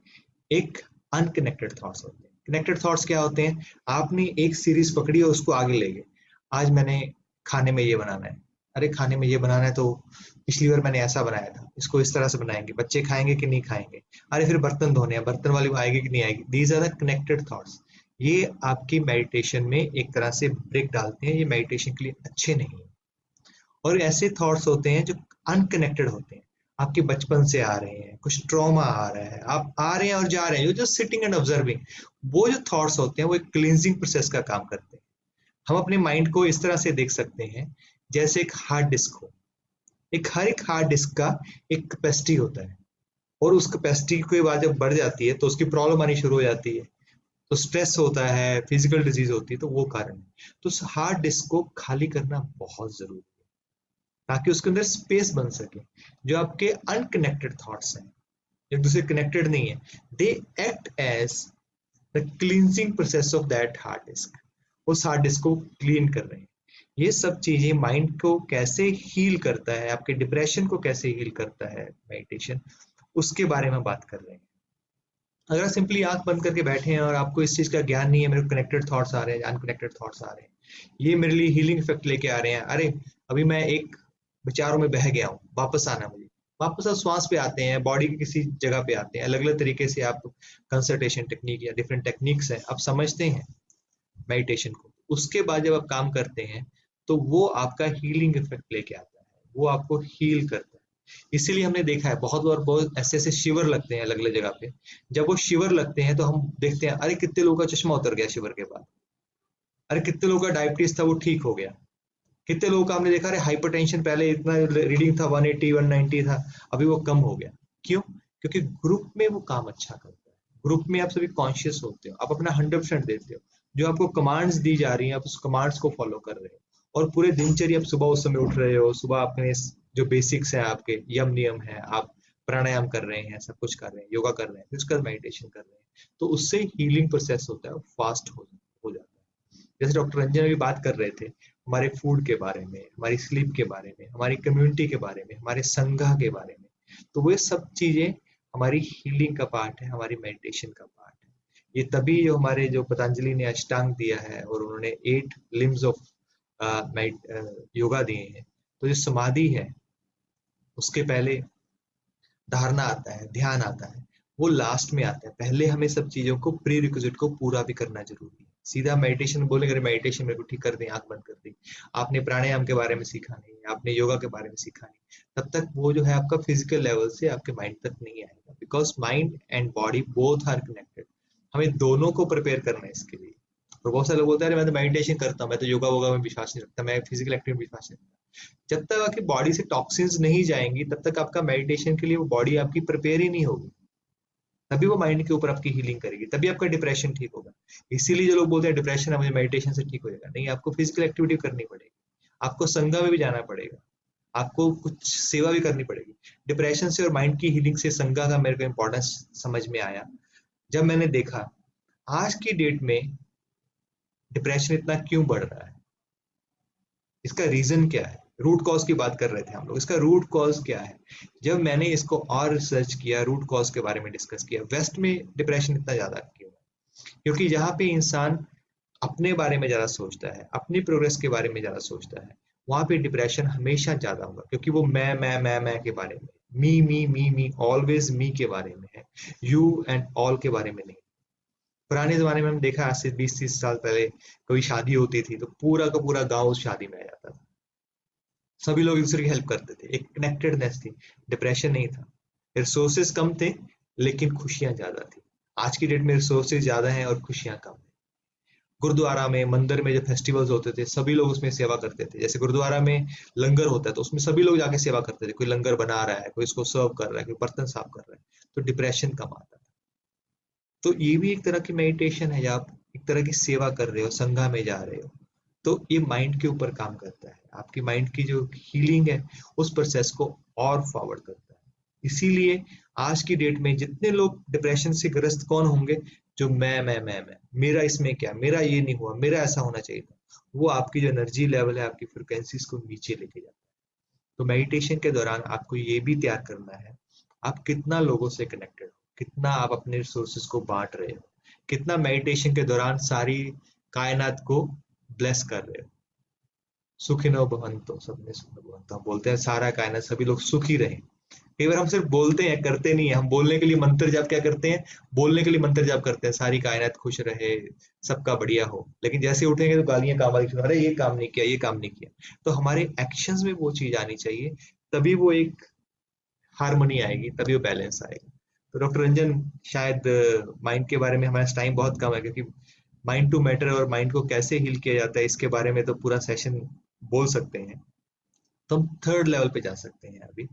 एक अनकनेक्टेड थॉट्स होते हैं। कनेक्टेड थॉट्स क्या होते हैं, आपने एक सीरीज पकड़ी और उसको आगे ले गए। आज मैंने खाने में ये बनाना है, अरे खाने में ये बनाना है तो पिछली बार मैंने ऐसा बनाया था, इसको इस तरह से बनाएंगे, बच्चे खाएंगे कि नहीं खाएंगे, अरे फिर बर्तन धोने हैं, बर्तन वाली आएगी कि नहीं आएगी। These are the connected thoughts. ये आपकी मेडिटेशन में एक तरह से ब्रेक डालते हैं, ये मेडिटेशन के लिए अच्छे नहीं है। और ऐसे थॉट्स होते हैं जो अनकनेक्टेड होते हैं, आपके बचपन से आ रहे हैं, कुछ ट्रॉमा आ रहा है, आप आ रहे हैं और जा रहे हैं, जो सिटिंग एंड ऑब्जर्विंग, वो जो थॉट्स होते हैं वो एक क्लींजिंग प्रोसेस का काम करते हैं। हम अपने माइंड को इस तरह से देख सकते हैं जैसे एक हार्ड डिस्क हो। हर एक हार्ड डिस्क का एक कैपेसिटी होता है, और उस कैपेसिटी के बाद जब बढ़ जाती है तो उसकी प्रॉब्लम आनी शुरू हो जाती है, तो स्ट्रेस होता है, फिजिकल डिजीज होती है, तो वो कारण है। तो उस हार्ड डिस्क को खाली करना बहुत जरूरी है ताकि उसके अंदर स्पेस बन सके। जो आपके अनकनेक्टेड थॉट्स हैं, एक दूसरे कनेक्टेड नहीं है, they act as the cleansing process of that hard disk. उस हार्ड डिस्क को क्लीन कर रहे हैं। ये सब चीजें माइंड को कैसे हील करता है, आपके डिप्रेशन को कैसे हील करता है मेडिटेशन, उसके बारे में बात कर रहे हैं। अगर आप सिंपली आंख बंद करके बैठे हैं और आपको इस चीज का ज्ञान नहीं है, मेरे को कनेक्टेड थॉट्स आ रहे हैं, अनकनेक्टेड थॉट्स आ रहे हैं, ये मेरे लिए हीलिंग इफेक्ट लेके आ रहे हैं, अरे अभी मैं एक विचारों में बह गया हूँ, वापस आना मुझे, वापस आप श्वास पे आते हैं, बॉडी की किसी जगह पे आते हैं। अलग अलग तरीके से आप कंसल्टेशन टेक्निक या डिफरेंट टेक्निक्स हैं, आप समझते हैं मेडिटेशन को। उसके बाद जब आप काम करते हैं तो वो आपका हीलिंग इफेक्ट लेके आता है, वो आपको हील करता है। इसीलिए हमने देखा है बहुत बार बहुत ऐसे ऐसे शिवर लगते हैं अलग अलग जगह पे। जब वो शिवर लगते हैं तो हम देखते हैं अरे कितने लोगों का चश्मा उतर गया शिवर के बाद, अरे कितने लोगों का डायबिटीज था वो ठीक हो गया, कितने लोगों का हमने देखा अरे हाइपरटेंशन पहले इतना रीडिंग था 180 190 था, अभी वो कम हो गया। क्यों? क्योंकि ग्रुप में वो काम अच्छा करता है। ग्रुप में आप सभी कॉन्शियस होते हो, आप अपना 100% देते हो, जो आपको कमांड्स दी जा रही हैं आप उस कमांड्स को फॉलो कर रहे हो, और पूरे दिनचर्या आप सुबह उस समय उठ रहे हो, सुबह अपने जो बेसिक्स हैं आपके यम नियम है, आप प्राणायाम कर रहे हैं, सब कुछ कर रहे हैं, योगा कर रहे हैं, फिजिकल मेडिटेशन कर रहे हैं, तो उससे हीलिंग प्रोसेस होता है, फास्ट हो जाता है। जैसे डॉक्टर रंजन अभी बात कर रहे थे हमारे फूड के बारे में, हमारी स्लीप के बारे में, हमारी कम्युनिटी के बारे में, हमारे संघ के बारे में, तो वो सब चीजें हमारी हीलिंग का पार्ट है, हमारी मेडिटेशन का पार्ट है। ये तभी जो हमारे जो पतंजलि ने अष्टांग दिया है और उन्होंने 8 लिम्स ऑफ योगा दिए हैं, तो जो समाधि है उसके पहले धारणा आता है, ध्यान आता है, वो लास्ट में आता है। पहले हमें सब चीजों को प्री रिक्विजिट को पूरा भी करना जरूरी है। सीधा मेडिटेशन बोलेंगे, अरे मेडिटेशन मेरे को ठीक कर दे, आंख बंद कर दी, आपने प्राणायाम के बारे में सीखा नहीं, आपने योगा के बारे में सीखा नहीं, तब तक वो जो है आपका फिजिकल लेवल से आपके माइंड तक नहीं आएगा, because mind and body both are connected. हमें दोनों को प्रिपेयर करना है इसके लिए। और बहुत सारे लोग बोलते हैं मैं तो मेडिटेशन करता हूँ, मैं तो योगा वोगा में विश्वास नहीं रखता, मैं फिजिकल एक्टिविटी में विश्वास नहीं रखता। जब तक आपकी बॉडी से टॉक्सिन्स नहीं जाएंगी तब तक आपका मेडिटेशन के लिए वो बॉडी आपकी प्रिपेयर ही नहीं होगी, तभी वो माइंड के ऊपर आपकी हीलिंग करेगी, तभी आपका डिप्रेशन ठीक होगा। इसीलिए जो लोग बोलते हैं डिप्रेशन है मुझे मेडिटेशन से ठीक हो जाएगा, नहीं, आपको फिजिकल एक्टिविटी करनी पड़ेगी, आपको संघा में भी जाना पड़ेगा, आपको कुछ सेवा भी करनी पड़ेगी। डिप्रेशन से और माइंड की हीलिंग से संघा का मेरे को इंपॉर्टेंस समझ में आया जब मैंने देखा आज की डेट में डिप्रेशन इतना क्यों बढ़ रहा है, इसका रीजन क्या है। रूट कॉज की बात कर रहे थे हम लोग, इसका रूट कॉज क्या है। जब मैंने इसको और रिसर्च किया, रूट कॉज के बारे में डिस्कस किया, वेस्ट में डिप्रेशन इतना ज्यादा क्यों है, क्योंकि जहाँ पे इंसान अपने बारे में ज्यादा सोचता है, अपनी प्रोग्रेस के बारे में ज्यादा सोचता है, वहां पे डिप्रेशन हमेशा ज्यादा होगा, क्योंकि वो मैं के बारे में, मी ऑलवेज मी के बारे में है, यू एंड ऑल के बारे में नहीं। पुराने जमाने में हम देखा आज से 20-30 साल पहले कोई शादी होती थी तो पूरा का पूरा गांव उस शादी में आ जाता था, सभी लोग एक दूसरे की हेल्प करते थे, एक कनेक्टेडनेस थी, डिप्रेशन नहीं था। रिसोर्सेज कम थे लेकिन खुशियां ज्यादा थी। आज की डेट में रिसोर्सेज ज्यादा हैं और खुशियां कम है। गुरुद्वारा में, मंदिर में जब फेस्टिवल्स होते थे सभी लोग उसमें सेवा करते थे, जैसे गुरुद्वारा में लंगर होता है तो उसमें सभी लोग जाके सेवा करते थे, कोई लंगर बना रहा है, कोई इसको सर्व कर रहा है, कोई बर्तन साफ कर रहा है, तो डिप्रेशन कम आता था। तो ये भी एक तरह की मेडिटेशन है, आप एक तरह की सेवा कर रहे हो, संघा में जा रहे हो, तो ये माइंड के ऊपर काम करता है, आपकी माइंड की जो हीलिंग है उस प्रोसेस को और फॉरवर्ड करता है। इसीलिए आज की डेट में जितने लोग डिप्रेशन से ग्रस्त कौन होंगे, जो मैं मेरा इसमें क्या, मेरा ये नहीं हुआ, मेरा ऐसा होना चाहिए था, वो आपकी जो एनर्जी लेवल है, आपकी फ्रिक्वेंसीज को नीचे लेके जाता है। तो मेडिटेशन के दौरान आपको ये भी तैयार करना है आप कितना लोगों से कनेक्टेड हो, कितना आप अपने रिसोर्सेज को बांट रहे हो, कितना मेडिटेशन के दौरान सारी कायनात को ब्लेस कर रहे हो। सुखिनो भवन्तु, सबने सुखिनो भवन्तु, हम बोलते हैं सारा कायनात सभी लोग सुखी रहें। कई बार हम सिर्फ बोलते हैं, करते नहीं है। हम बोलने के लिए मंत्र जाप क्या करते हैं, बोलने के लिए मंत्र जाप करते हैं सारी कायनात खुश रहे, सबका बढ़िया हो, लेकिन जैसे उठेंगे तो गालियां काम वाली, अरे ये काम नहीं किया, ये काम नहीं किया। तो हमारे एक्शंस में वो चीज आनी चाहिए, तभी वो एक हारमोनी आएगी, तभी वो बैलेंस आएगा। तो डॉक्टर रंजन, शायद माइंड के बारे में हमारा टाइम बहुत कम है, क्योंकि माइंड टू मैटर और माइंड को कैसे हील किया जाता है इसके बारे में तो पूरा सेशन बोल सकते हैं। तो हम थर्ड लेवल पे जा सकते हैं। अभी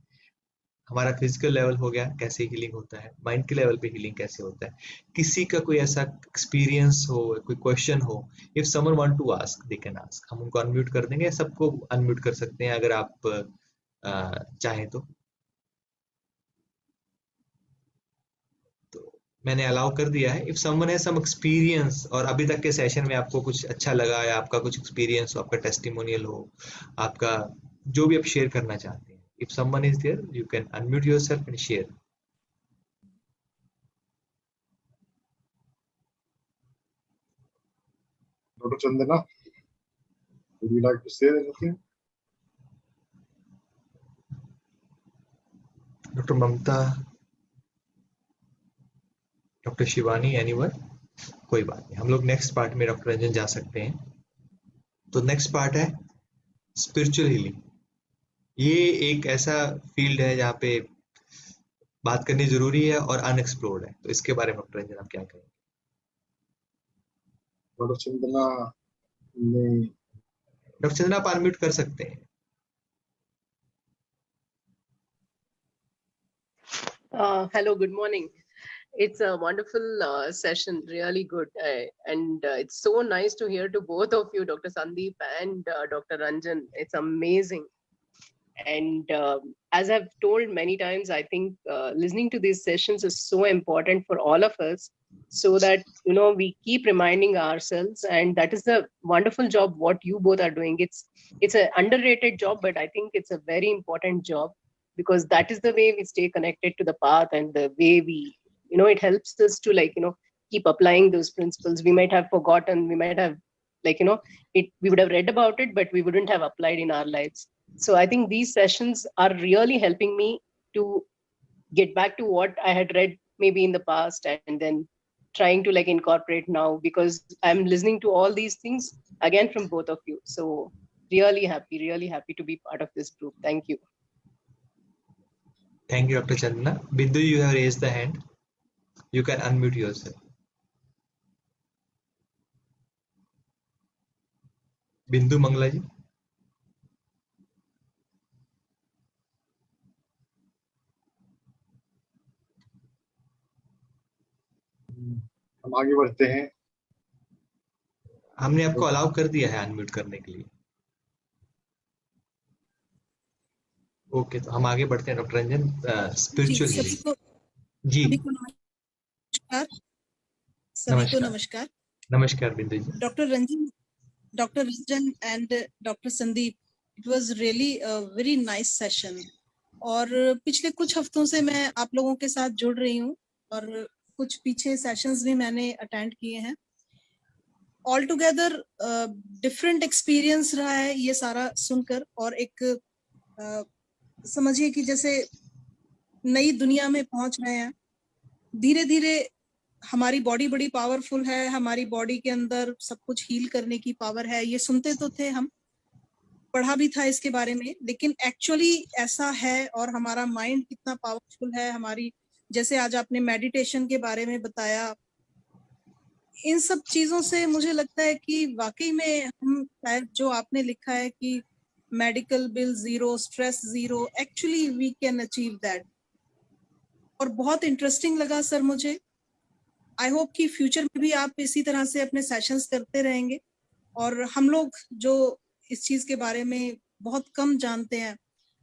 हमारा फिजिकल लेवल हो गया, कैसे हीलिंग होता है, माइंड के लेवल पे हीलिंग कैसे होता है। किसी का कोई ऐसा एक्सपीरियंस हो, कोई क्वेश्चन हो, if someone want to ask they can ask, हम उनको अनम्यूट कर देंगे, सबको अनम्यूट कर सकते हैं अगर आप चाहें तो मैंने अलाउ कर दिया है। If someone has some experience और अभी तक के सेशन में आपको कुछ अच्छा लगा या आपका कुछ एक्सपीरियंस हो, आपका टेस्टिमोनियल हो, आपका जो भी आप शेयर करना चाहते हैं, if someone is there you can unmute yourself and share. Dr. Chandana, would you like to say anything? Doctor Mamta, doctor Shivani, anyone? कोई बात नहीं, हम लोग नेक्स्ट पार्ट में डॉक्टर रंजन जा सकते हैं। तो नेक्स्ट पार्ट है स्पिरिचुअल हीलिंग। ये एक ऐसा फील्ड है जहाँ पे बात करनी जरूरी है और अनएक्सप्लोर्ड है, तो इसके बारे में डॉक्टर रंजन आप क्या कहेंगे? डॉक्टर चंदना ने डॉक्टर चंदना आप अनम्यूट कर सकते हैं। Hello, good morning. It's a wonderful session, really good. And it's so nice to hear to both of you, Dr. Sandeep and Dr. Ranjan. It's amazing. And as I've told many times, I think listening to these sessions is so important for all of us, so that, you know, we keep reminding ourselves. And that is the wonderful job what you both are doing. It's an underrated job, but I think it's a very important job, because that is the way we stay connected to the path, and the way we, you know, it helps us to, like, you know, keep applying those principles. We might have forgotten, we might have, like, you know, we would have read about it, but we wouldn't have applied in our lives. So I think these sessions are really helping me to get back to what I had read maybe in the past, and then trying to like incorporate now, because I'm listening to all these things again from both of you. So really happy to be part of this group. Thank you. Thank you, Dr. Chandana. Bindu, you have raised the hand. You can unmute yourself. Bindu Mangla ji. हम आगे बढ़ते हैं। हमने आपको allow कर दिया है unmute करने के लिए। ओके, तो हम आगे बढ़ते हैं डॉक्टर रंजन, स्पिरिचुअल हीलिंग। जी, सभी को नमस्कार। नमस्कार Bindu ji. Doctor Ranjan and doctor Sandeep, it was really a very nice session. और पिछले कुछ हफ्तों से मैं आप लोगों के साथ जुड़ रही हूँ और कुछ पीछे सेशंस भी मैंने अटेंड किए हैं। ऑल टुगेदर डिफरेंट एक्सपीरियंस रहा है ये सारा सुनकर, और एक समझिए कि जैसे नई दुनिया में पहुंच रहे हैं। धीरे धीरे हमारी बॉडी बड़ी पावरफुल है, हमारी बॉडी के अंदर सब कुछ हील करने की पावर है। ये सुनते तो थे, हम पढ़ा भी था इसके बारे में, लेकिन एक्चुअली ऐसा है। और हमारा माइंड कितना पावरफुल है, हमारी, जैसे आज आपने मेडिटेशन के बारे में बताया, इन सब चीजों से मुझे लगता है कि वाकई में हम शायद जो आपने लिखा है कि medical bill zero, stress zero, actually we can achieve that. और बहुत इंटरेस्टिंग लगा सर मुझे। आई होप कि फ्यूचर में भी आप इसी तरह से अपने सेशंस करते रहेंगे। और हम लोग जो इस चीज के बारे में बहुत कम जानते हैं,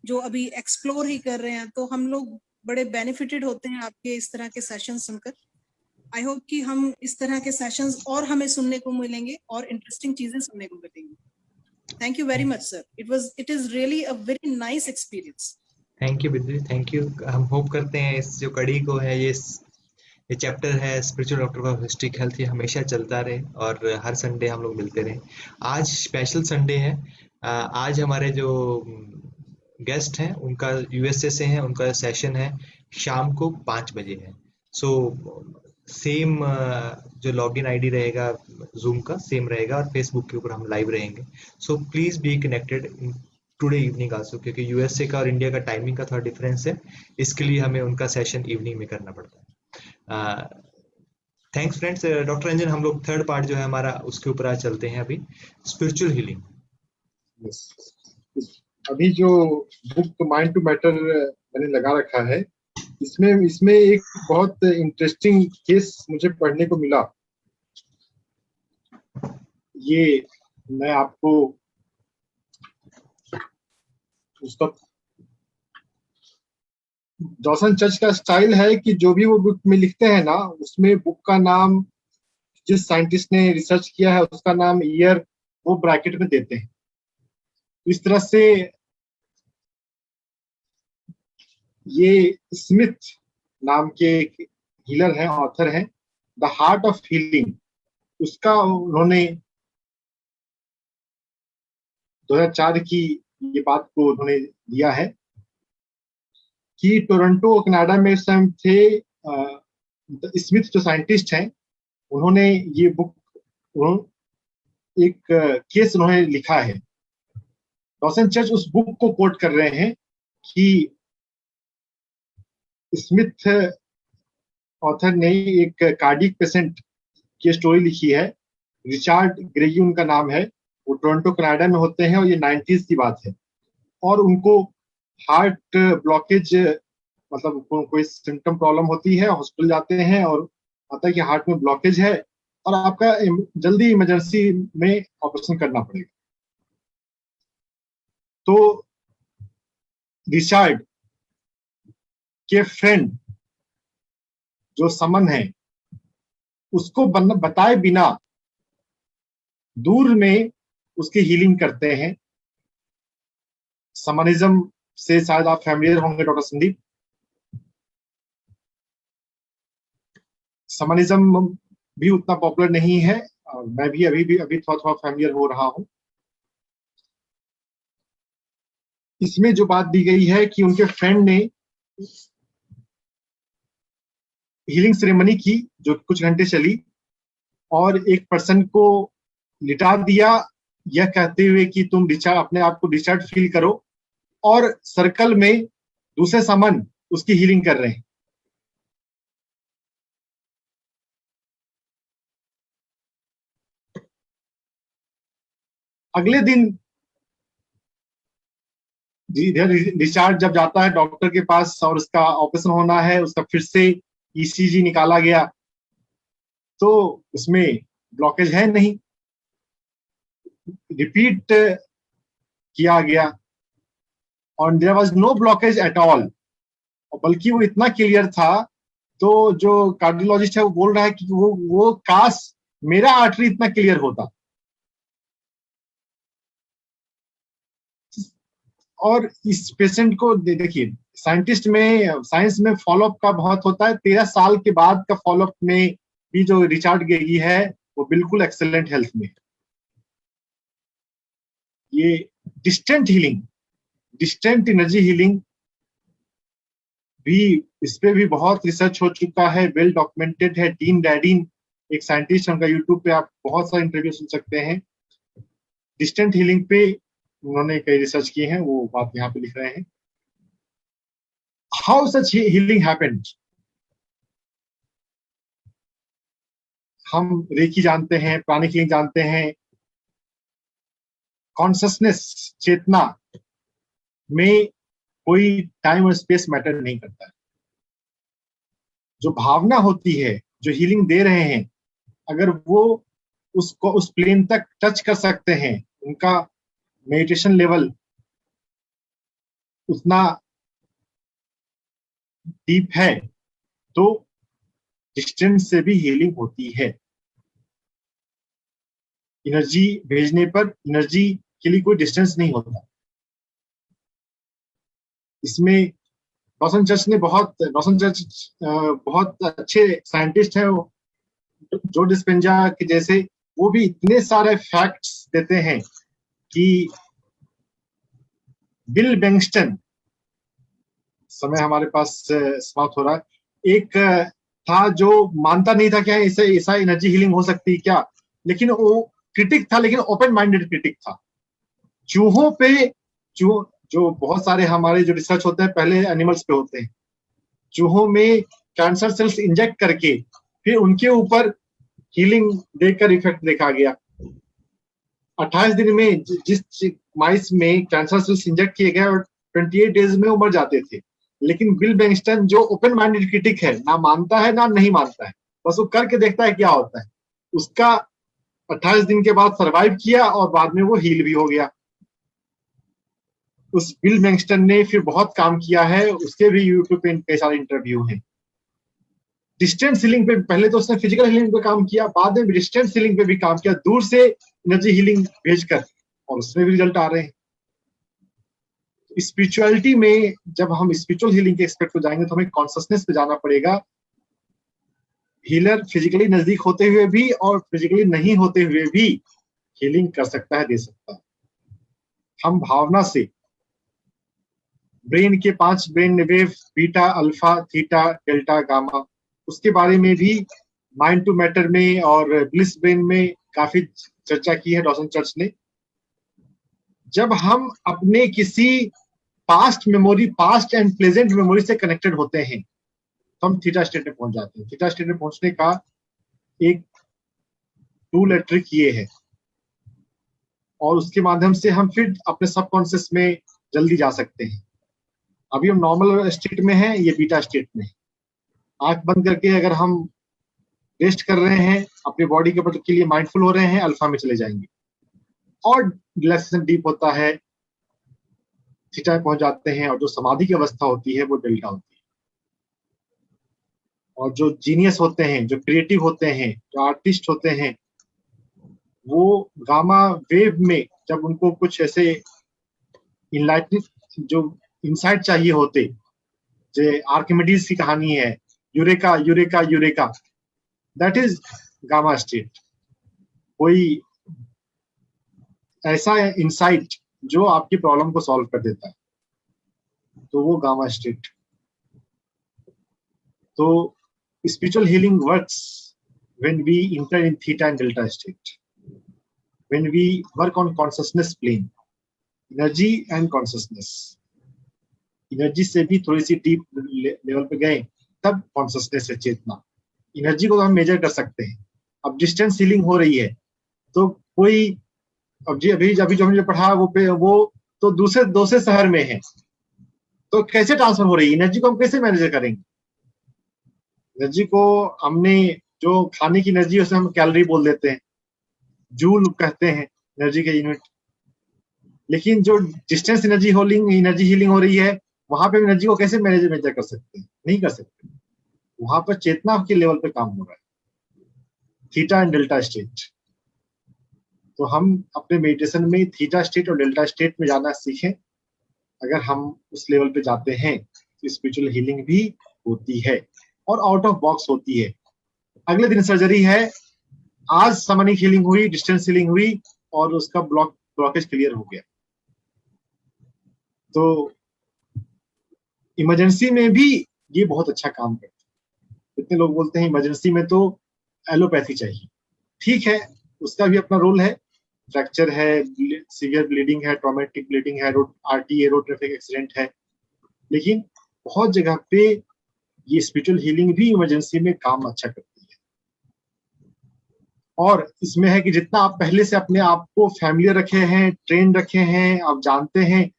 जो अभी एक्सप्लोर ही कर रहे हैं, तो हम लोग बड़े बेनिफिटेड होते हैं आपके इस तरह के सेशन सुनकर। आई होप कि हम इस तरह के सेशंस और हमें सुनने को मिलेंगे और इंटरेस्टिंग चीजें सुनने को मिलेंगी। Thank you very much sir. It is really a very nice experience. Thank you बिंदु, थैंक यू। हम होप करते हैं इस जो कड़ी को है, ये चैप्टर है spiritual doctor of holistic health, ये हमेशा चलता रहे और हर संडे हम लोग मिलते रहे। आज स्पेशल संडे है। आज हमारे जो गेस्ट हैं उनका यूएसए से है, उनका सेशन है शाम को 5 बजे है। सो सेम जो लॉगिन आईडी रहेगा जूम का सेम रहेगा और फेसबुक के ऊपर हम लाइव रहेंगे। So please be connected today evening also, क्योंकि यूएसए का और इंडिया का टाइमिंग का थोड़ा डिफरेंस है, इसके लिए हमें उनका सेशन इवनिंग में करना पड़ता है। Thanks friends. डॉक्टर रंजन, हम लोग थर्ड पार्ट जो है हमारा उसके ऊपर आज चलते हैं अभी, स्पिरिचुअल हीलिंग। अभी जो बुक माइंड टू मैटर मैंने लगा रखा है, इसमें एक बहुत इंटरेस्टिंग केस मुझे पढ़ने को मिला। ये मैं आपको उसका, डॉसन चर्च का स्टाइल है कि जो भी वो बुक में लिखते हैं ना, उसमें बुक का नाम, जिस साइंटिस्ट ने रिसर्च किया है उसका नाम, ईयर, वो ब्रैकेट में देते हैं। इस तरह से ये स्मिथ नाम के एक हीलर हैं, ऑथर हैं, द हार्ट ऑफ हीलिंग, उसका उन्होंने 2004 की ये बात को उन्होंने दिया है कि टोरंटो कनाडा में इस टाइम थे स्मिथ जो साइंटिस्ट हैं, उन्होंने ये बुक, एक केस उन्होंने लिखा है। डॉसन चर्च उस बुक को कोट कर रहे हैं कि स्मिथ ऑथर ने एक कार्डियक पेशेंट की स्टोरी लिखी है। रिचार्ड ग्रेगी उनका नाम है, वो टोरंटो कनाडा में होते हैं और ये 90s की बात है। और उनको हार्ट ब्लॉकेज, मतलब कोई सिम्टम प्रॉब्लम होती है, हॉस्पिटल जाते हैं और आता है कि हार्ट में ब्लॉकेज है और आपका जल्दी इमरजेंसी में ऑपरेशन करना पड़ेगा। तो रिचार्ड के फ्रेंड जो समन है, उसको बताए बिना दूर में उसकी हीलिंग करते हैं। समनिज्म से शायद आप फैमिलियर होंगे डॉक्टर संदीप। समनिज्म भी उतना पॉपुलर नहीं है, मैं भी अभी थोड़ा फैमिलियर हो रहा हूं। इसमें जो बात दी गई है कि उनके फ्रेंड ने हीलिंग सेरेमनी की जो कुछ घंटे चली, और एक पर्सन को लिटा दिया, यह कहते हुए कि तुम डिस्चार्ज, अपने आप को डिस्चार्ज फील करो, और सर्कल में दूसरे सामान उसकी हीलिंग कर रहे हैं। अगले दिन डिस्चार्ज जब जाता है डॉक्टर के पास और उसका ऑपरेशन होना है, उसका फिर से ईसीजी निकाला गया तो उसमें ब्लॉकेज है नहीं, रिपीट किया गया और there was no blockage at all, बल्कि वो इतना क्लियर था। तो जो कार्डियोलॉजिस्ट है वो बोल रहा है कि वो काश मेरा आर्टरी इतना क्लियर होता। और इस पेशेंट को देखिए, साइंटिस्ट में, साइंस में फॉलोअप का बहुत होता है। 13 साल के बाद का फॉलोअप में भी जो रिचार्ड गेगी है वो बिल्कुल एक्सेलेंट हेल्थ में। ये distant healing, distant energy healing भी, इस पे भी बहुत रिसर्च हो चुका है, वेल डॉक्यूमेंटेड है। डीन डैडिन एक साइंटिस्ट, उनका यूट्यूब पे आप बहुत सारे इंटरव्यू सुन सकते हैं। डिस्टेंट हीलिंग पे उन्होंने कई रिसर्च किए हैं, वो बात यहाँ पे लिख रहे हैं। हाउ सच हीलिंग हैपेंड, हम रेकी जानते हैं, प्राणिक हीलिंग जानते हैं। कॉन्शसनेस, चेतना में कोई टाइम और स्पेस मैटर नहीं करता है। जो भावना होती है, जो हीलिंग दे रहे हैं, अगर वो उसको उस प्लेन तक टच कर सकते हैं, उनका मेडिटेशन लेवल उतना डीप है, तो डिस्टेंस से भी हीलिंग होती है। एनर्जी भेजने पर एनर्जी के लिए कोई डिस्टेंस नहीं होता। इसमें डॉसन चर्च ने बहुत अच्छे साइंटिस्ट हैं, जो डिस्पेंजा के जैसे, वो भी इतने सारे फैक्ट्स देते हैं कि बिल बेंगस्टन, समय हमारे पास समाप्त हो रहा है, एक था जो मानता नहीं था कि ऐसा एनर्जी हीलिंग हो सकती है क्या, लेकिन वो क्रिटिक था, लेकिन ओपन माइंडेड क्रिटिक था। चूहों पे, जो बहुत सारे हमारे जो रिसर्च होते हैं पहले एनिमल्स पे होते हैं, चूहों में कैंसर सेल्स इंजेक्ट करके फिर उनके ऊपर हीलिंग देकर इफेक्ट देखा गया। 28 दिन में जिस माइस में कैंसर सेल्स इंजेक्ट किए गए और 28 डेज में वो मर जाते थे। लेकिन बिल बेंगस्टन जो ओपन माइंडेड क्रिटिक है, ना मानता है ना नहीं मानता है, बस वो करके देखता है क्या होता है, उसका 28 दिन के बाद सरवाइव किया और बाद में वो हील भी हो गया। उस बिल बेंगस्टन ने फिर बहुत काम किया है, उसके भी यूट्यूब पे कई सारे इंटरव्यू हैं। डिस्टेंस हीलिंग पे पहले तो उसने फिजिकल हीलिंग पे काम किया, बाद में डिस्टेंस हीलिंग पे भी काम किया, दूर से एनर्जी हीलिंग भेजकर, और उसमें भी रिजल्ट आ रहे हैं। स्पिरिचुअलिटी में जब हम स्पिरिचुअल हीलिंग के एक्सपर्ट को जाएंगे तो हमें कॉन्शसनेस पे जाना पड़ेगा। हीलर फिजिकली नजदीक होते हुए भी और फिजिकली नहीं होते हुए भी हीलिंग कर सकता है, दे सकता है। हम भावना से ब्रेन के 5 brain wave, beta, alpha, theta, delta, gamma, उसके बारे में भी माइंड टू मैटर में और ब्लिस ब्रेन में काफी चर्चा की है डॉसन चर्च ने। जब हम अपने किसी past memory, past and present memory से कनेक्टेड होते हैं तो हम थीटा स्टेट में पहुंच जाते हैं। थीटा स्टेट में पहुंचने का एक टूल है, ट्रिक ये है, और उसके माध्यम से हम फिर अपने सबकॉन्शियस में जल्दी जा सकते हैं। अभी हम नॉर्मल स्टेट में हैं, ये बीटा स्टेट में है। आंख बंद करके अगर हम रेस्ट कर रहे हैं, अपने बॉडी के लिए माइंडफुल हो रहे हैं, अल्फा में चले जाएंगे और रिलैक्सेशन डीप होता है, थीटा में पहुंच जाते हैं, और जो समाधि की अवस्था होती है वो डेल्टा होती है। और जो जीनियस होते हैं, जो क्रिएटिव होते हैं, जो आर्टिस्ट होते हैं, वो गामा वेव में जब उनको कुछ ऐसे इनलाइटनिंग जो इंसाइट चाहिए होते, जो आर्किमिडीज की कहानी है, eureka eureka eureka, that is gamma state. कोई ऐसा इंसाइट जो आपकी प्रॉब्लम को सॉल्व कर देता है, तो वो गामा स्टेट। तो spiritual healing works when we enter in theta and delta state, when we work on consciousness plane, energy and consciousness. Energy से भी थोड़ी सी डीप लेवल पे गए तब कॉन्शियसनेस है, चेतना। एनर्जी को हम मेजर कर सकते हैं। अब डिस्टेंस हीलिंग हो रही है तो कोई अभी जो हमने पढ़ा वो तो दूसरे शहर में है, तो कैसे ट्रांसफर हो रही है एनर्जी को हम कैसे मैनेज करेंगे? एनर्जी को हमने जो खाने की एनर्जी उसे हम कैलोरी बोल देते हैं, जूल कहते हैं एनर्जी के यूनिट। लेकिन जो डिस्टेंस एनर्जी हीलिंग हो रही है वहां पे एनर्जी को कैसे मेजर कर सकते हैं? नहीं कर सकते। वहां पर चेतना के लेवल पे काम हो रहा है, थीटा एंड डेल्टा स्टेट। तो हम अपने मेडिटेशन में थीटा स्टेट और डेल्टा स्टेट में जाना सीखें। अगर हम उस लेवल पे जाते हैं तो स्पिरिचुअल हीलिंग भी होती है और आउट ऑफ बॉक्स होती है। अगले दिन सर्जरी है, आज समनिक हीलिंग हुई, डिस्टेंस हीलिंग हुई और उसका ब्लॉकेज क्लियर हो गया। तो इमरजेंसी में भी ये बहुत अच्छा काम करता है। इतने लोग बोलते हैं इमरजेंसी में तो एलोपैथी चाहिए, ठीक है, उसका भी अपना रोल है। फ्रैक्चर है, सीवियर ब्लीडिंग है, ट्रॉमेटिक ब्लीडिंग है, आरटीए रोड ट्रैफिक एक्सीडेंट है, लेकिन बहुत जगह पे ये स्पिरिचुअल हीलिंग भी इमरजेंसी में काम अच्छा करती है। और इसमें है कि जितना आप पहले से अपने आप को फैमिलियर रखे हैं, ट्रेन रखे हैं, आप जानते हैं,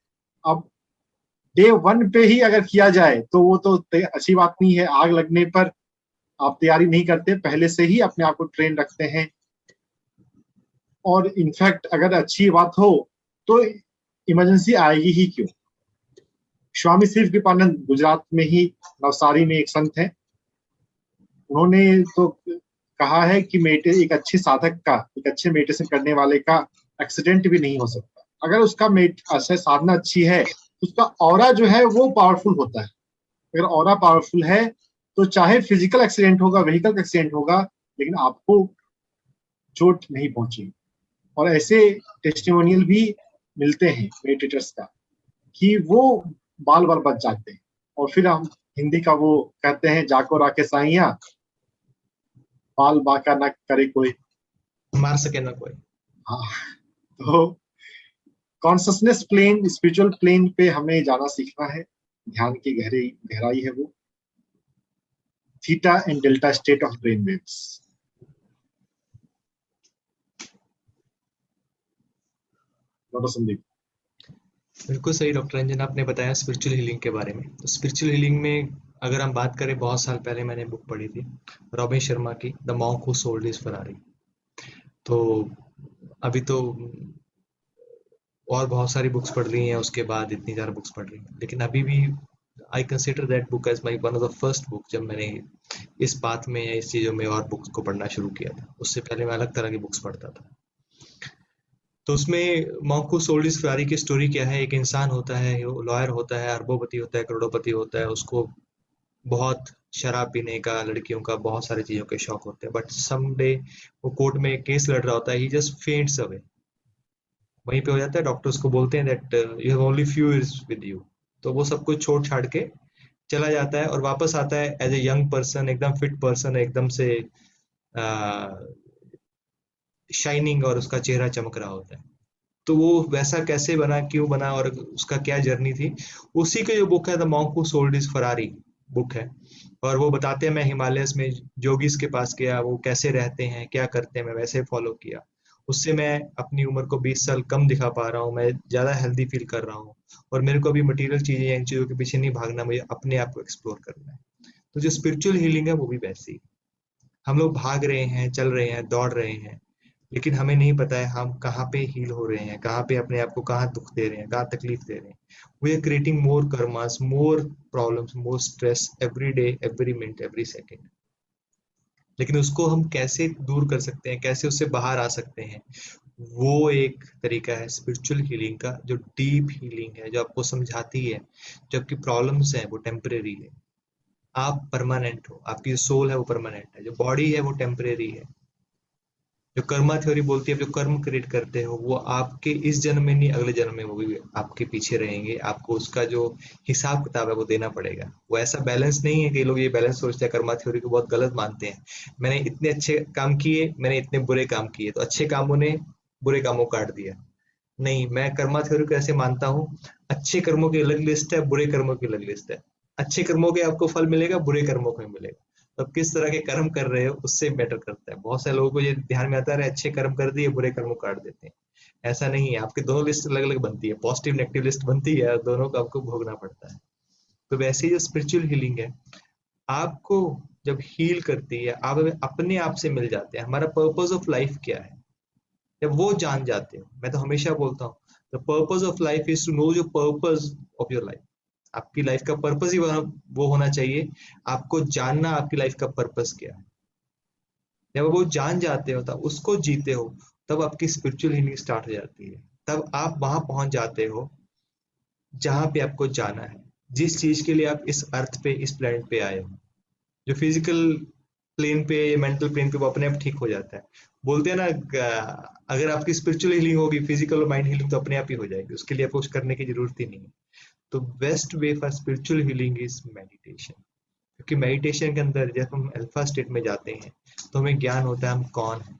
अब डे 1 पे ही अगर किया जाए तो वो तो अच्छी बात नहीं है। आग लगने पर आप तैयारी नहीं करते, पहले से ही अपने आप को ट्रेन रखते हैं। और इनफैक्ट अगर अच्छी बात हो तो इमरजेंसी आएगी ही क्यों। स्वामी शिव कृपानंद गुजरात में ही नवसारी में एक संत है, उन्होंने तो कहा है कि एक अच्छे साधक का, एक अच्छे मेडिटेशन करने वाले का एक्सीडेंट भी नहीं हो सकता। अगर उसका साधना अच्छी है तो उसका ऑरा जो है वो पावरफुल होता है। अगर ऑरा पावरफुल है तो चाहे फिजिकल एक्सीडेंट होगा, व्हीकल एक्सीडेंट होगा, लेकिन आपको चोट नहीं पहुंचेगी। और ऐसे टेस्टिमोनियल भी मिलते हैं मेडिटेटर्स का कि वो बाल बच जाते हैं। और फिर हम हिंदी का वो कहते हैं, जाको राके साइया बाल बाका ना करे कोई, मार सके ना कोई। हाँ, तो कॉन्शियसनेस प्लेन, स्पिरिचुअल प्लेन पे हमें जाना सीखना है। ध्यान की गहराई है वो theta and delta state of brain waves. Doctor Sandeep. बिल्कुल सही डॉक्टर रंजन, आपने बताया स्पिरिचुअल हीलिंग के बारे में। तो स्पिरिचुअल हीलिंग में अगर हम बात करें, बहुत साल पहले मैंने बुक पढ़ी थी रॉबिन शर्मा की, the monk who sold his Ferrari. तो अभी तो और बहुत सारी बुक्स पढ़ ली हैं, उसके बाद इतनी ज़्यादा बुक्स पढ़ ली हैं, लेकिन अभी भी I consider that book as my one of the first book जब मैंने इस बात में या इस चीज़ों में और बुक्स को पढ़ना शुरू किया था। उससे पहले मैं अलग तरह की बुक्स पढ़ता था। तो उसमें monk who sold his Ferrari की स्टोरी क्या है? एक इंसान होता है, लॉयर होता है, अरबोपति होता है, करोड़ोपति होता है, उसको बहुत शराब पीने का, लड़कियों का, बहुत सारी चीज़ों के शौक होते हैं। बट समडे वो कोर्ट में एक केस लड़ रहा होता है, ही जस्ट फेंट्स अवे, वहीं पे हो जाता है। डॉक्टर्स को बोलते हैं that you have only few years with you. तो वो सब कुछ छोड़ छाड़ के चला जाता है और वापस आता है एज ए यंग पर्सन, एकदम फिट पर्सन, एकदम से शाइनिंग, और उसका चेहरा चमक रहा होता है। तो वो वैसा कैसे बना, क्यों बना, और उसका क्या जर्नी थी, उसी का जो बुक है the monk who sold his Ferrari book है। और वो बताते हैं, मैं हिमालयस में जोगीज के पास गया, वो कैसे रहते हैं, क्या करते हैं, मैं वैसे फॉलो किया। उससे मैं अपनी उम्र को 20 साल कम दिखा पा रहा हूँ, मैं ज़्यादा हेल्दी फील कर रहा हूँ, और मेरे को अभी मटेरियल चीज़ें या इन चीज़ों के पीछे नहीं भागना, मुझे अपने आप को एक्सप्लोर करना है। तो जो स्पिरिचुअल हीलिंग है वो भी वैसी। हम लोग भाग रहे हैं, चल रहे हैं, दौड़ रहे हैं, लेकिन हमें नहीं पता है हम कहाँ पे हील हो रहे हैं, कहाँ पे अपने आप को कहाँ दुख दे रहे हैं, कहाँ तकलीफ दे रहे हैं। We are creating more karmas, more problems, more stress every day, every minute, every second. लेकिन उसको हम कैसे दूर कर सकते हैं, कैसे उससे बाहर आ सकते हैं, वो एक तरीका है स्पिरिचुअल हीलिंग का, जो डीप हीलिंग है, जो आपको समझाती है जो आपकी प्रॉब्लम्स हैं वो टेम्परेरी है, आप परमानेंट हो, आपकी जो सोल है वो परमानेंट है, जो बॉडी है वो टेम्परेरी है, जो कर्मा थ्योरी बोलती है जो कर्म क्रिएट करते हो वो आपके इस जन्म में नहीं अगले जन्म में वो भी आपके पीछे रहेंगे, आपको उसका जो हिसाब किताब है वो देना पड़ेगा। वो ऐसा बैलेंस नहीं है कि लोग ये बैलेंस सोचते हैं, कर्मा थ्योरी को बहुत गलत मानते हैं। मैंने इतने अच्छे काम किए, मैंने इतने बुरे काम किए, तो अच्छे कामों ने बुरे कामों को काट दिया। नहीं, मैं कर्मा थ्योरी को ऐसे मानता हूँ, अच्छे कर्मों की अलग लिस्ट है, बुरे कर्मों की अलग लिस्ट है। अच्छे कर्मों के आपको फल मिलेगा, बुरे कर्मों को मिलेगा। अब किस तरह के कर्म कर रहे हो उससे मैटर करता है। बहुत सारे लोगों को ये ध्यान में आता है अच्छे कर्म कर दिए बुरे कर्म काट देते हैं। ऐसा नहीं है, आपकी दोनों लिस्ट अलग अलग बनती है, पॉजिटिव नेगेटिव लिस्ट बनती है, और दोनों को आपको भोगना पड़ता है। तो वैसे ही जो स्पिरिचुअल हीलिंग है, आपको जब हील करती है आप अपने आप से मिल जाते हैं। हमारा पर्पज ऑफ लाइफ क्या है जब वो जान जाते हो। मैं तो हमेशा बोलता हूँ the purpose of life is to know your purpose of your life. आपकी लाइफ का पर्पस ही वो होना चाहिए, आपको जानना आपकी लाइफ का पर्पस क्या है। जब वो जान जाते हो तब उसको जीते हो, तब आपकी स्पिरिचुअल हीलिंग स्टार्ट हो जाती है। तब आप वहां पहुंच जाते हो जहां पे आपको जाना है, जिस चीज के लिए आप इस अर्थ पे इस प्लेनेट पे आए हो। जो फिजिकल प्लेन पे या मेंटल प्लेन पे वो अपने आप ठीक हो जाता है। बोलते हैं ना अगर आपकी स्पिरिचुअल हीलिंग होगी, फिजिकल और माइंड हीलिंग तो अपने आप ही हो जाएगी, उसके लिए आपको कुछ करने की जरूरत ही नहीं है। तो best way for spiritual healing is meditation. क्योंकि मेडिटेशन के अंदर जब हम अल्फा स्टेट में जाते हैं तो हमें ज्ञान होता है हम कौन है,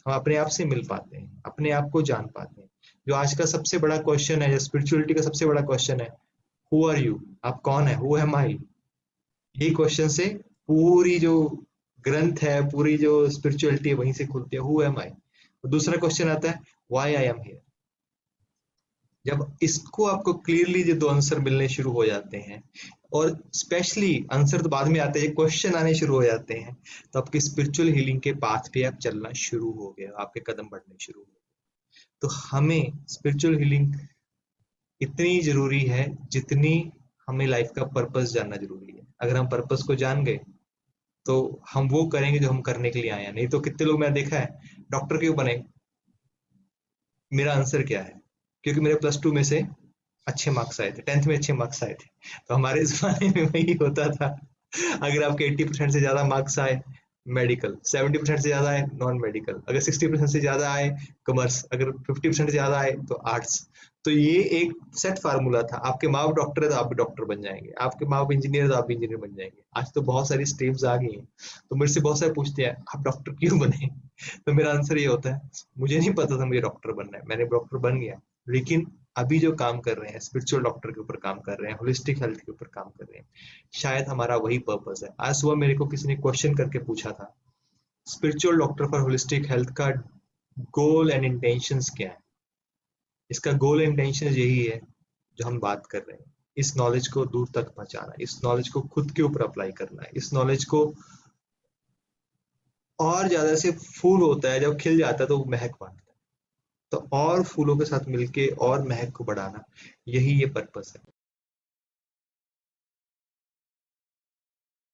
हम अपने आप से मिल पाते हैं, अपने आप को जान पाते हैं। जो आज का सबसे बड़ा क्वेश्चन है, जो स्पिरिचुअलिटी का सबसे बड़ा क्वेश्चन है, हु आर यू, आप कौन है, हु एम आई। यही क्वेश्चन से पूरी जो ग्रंथ है, पूरी जो स्पिरिचुअलिटी है वहीं से खुलती है, हु एम आई। दूसरा क्वेश्चन आता है व्हाई आई एम हियर। जब इसको आपको क्लियरली जो दो आंसर मिलने शुरू हो जाते हैं, और स्पेशली आंसर तो बाद में आते हैं, क्वेश्चन आने शुरू हो जाते हैं, तो आपकी स्पिरिचुअल हीलिंग के पाथ पे आप चलना शुरू हो गए, आपके कदम बढ़ने शुरू हो गए। तो हमें स्पिरिचुअल हीलिंग इतनी जरूरी है जितनी हमें लाइफ का पर्पस जानना जरूरी है। अगर हम पर्पस को जान गए तो हम वो करेंगे जो हम करने के लिए आए हैं। नहीं तो कितने लोग मैंने देखा है डॉक्टर क्यों बने, मेरा आंसर क्या है, क्योंकि मेरे +2 में से अच्छे मार्क्स आए थे, 10th में अच्छे मार्क्स आए थे। तो हमारे जमाने में वही होता था, अगर आपके 80% से ज्यादा मार्क्स आए मेडिकल, 70% से ज्यादा आए नॉन मेडिकल, अगर 60% से ज्यादा आए कॉमर्स, अगर 50% से ज्यादा आए तो आर्ट्स। तो ये एक सेट फार्मूला था। आपके माँ बाप डॉक्टर है तो आप भी डॉक्टर बन जाएंगे, आपके माँ बाप इंजीनियर है तो आप भी इंजीनियर बन जाएंगे। आज तो बहुत सारी स्ट्रीम्स आ गई हैं। तो मेरे से बहुत सारे पूछते हैं आप डॉक्टर क्यों बने, तो मेरा आंसर ये होता है मुझे नहीं पता था मुझे डॉक्टर बनना है, मैंने डॉक्टर बन गया। लेकिन अभी जो काम कर रहे हैं स्पिरिचुअल डॉक्टर के ऊपर काम कर रहे हैं, होलिस्टिक हेल्थ के ऊपर काम कर रहे हैं, शायद हमारा वही पर्पस है। आज सुबह मेरे को किसी ने क्वेश्चन करके पूछा था spiritual doctor for holistic health का गोल एंड इंटेंशंस क्या है। इसका गोल एंड इंटेंशन यही है जो हम बात कर रहे हैं, इस नॉलेज को दूर तक पहुंचाना, इस नॉलेज को खुद के ऊपर अप्लाई करना है। इस नॉलेज को और ज्यादा से फूल होता है जब खिल जाता है तो वो महक बांटता है, तो और फूलों के साथ मिलके और महक को बढ़ाना, यही ये पर्पस है।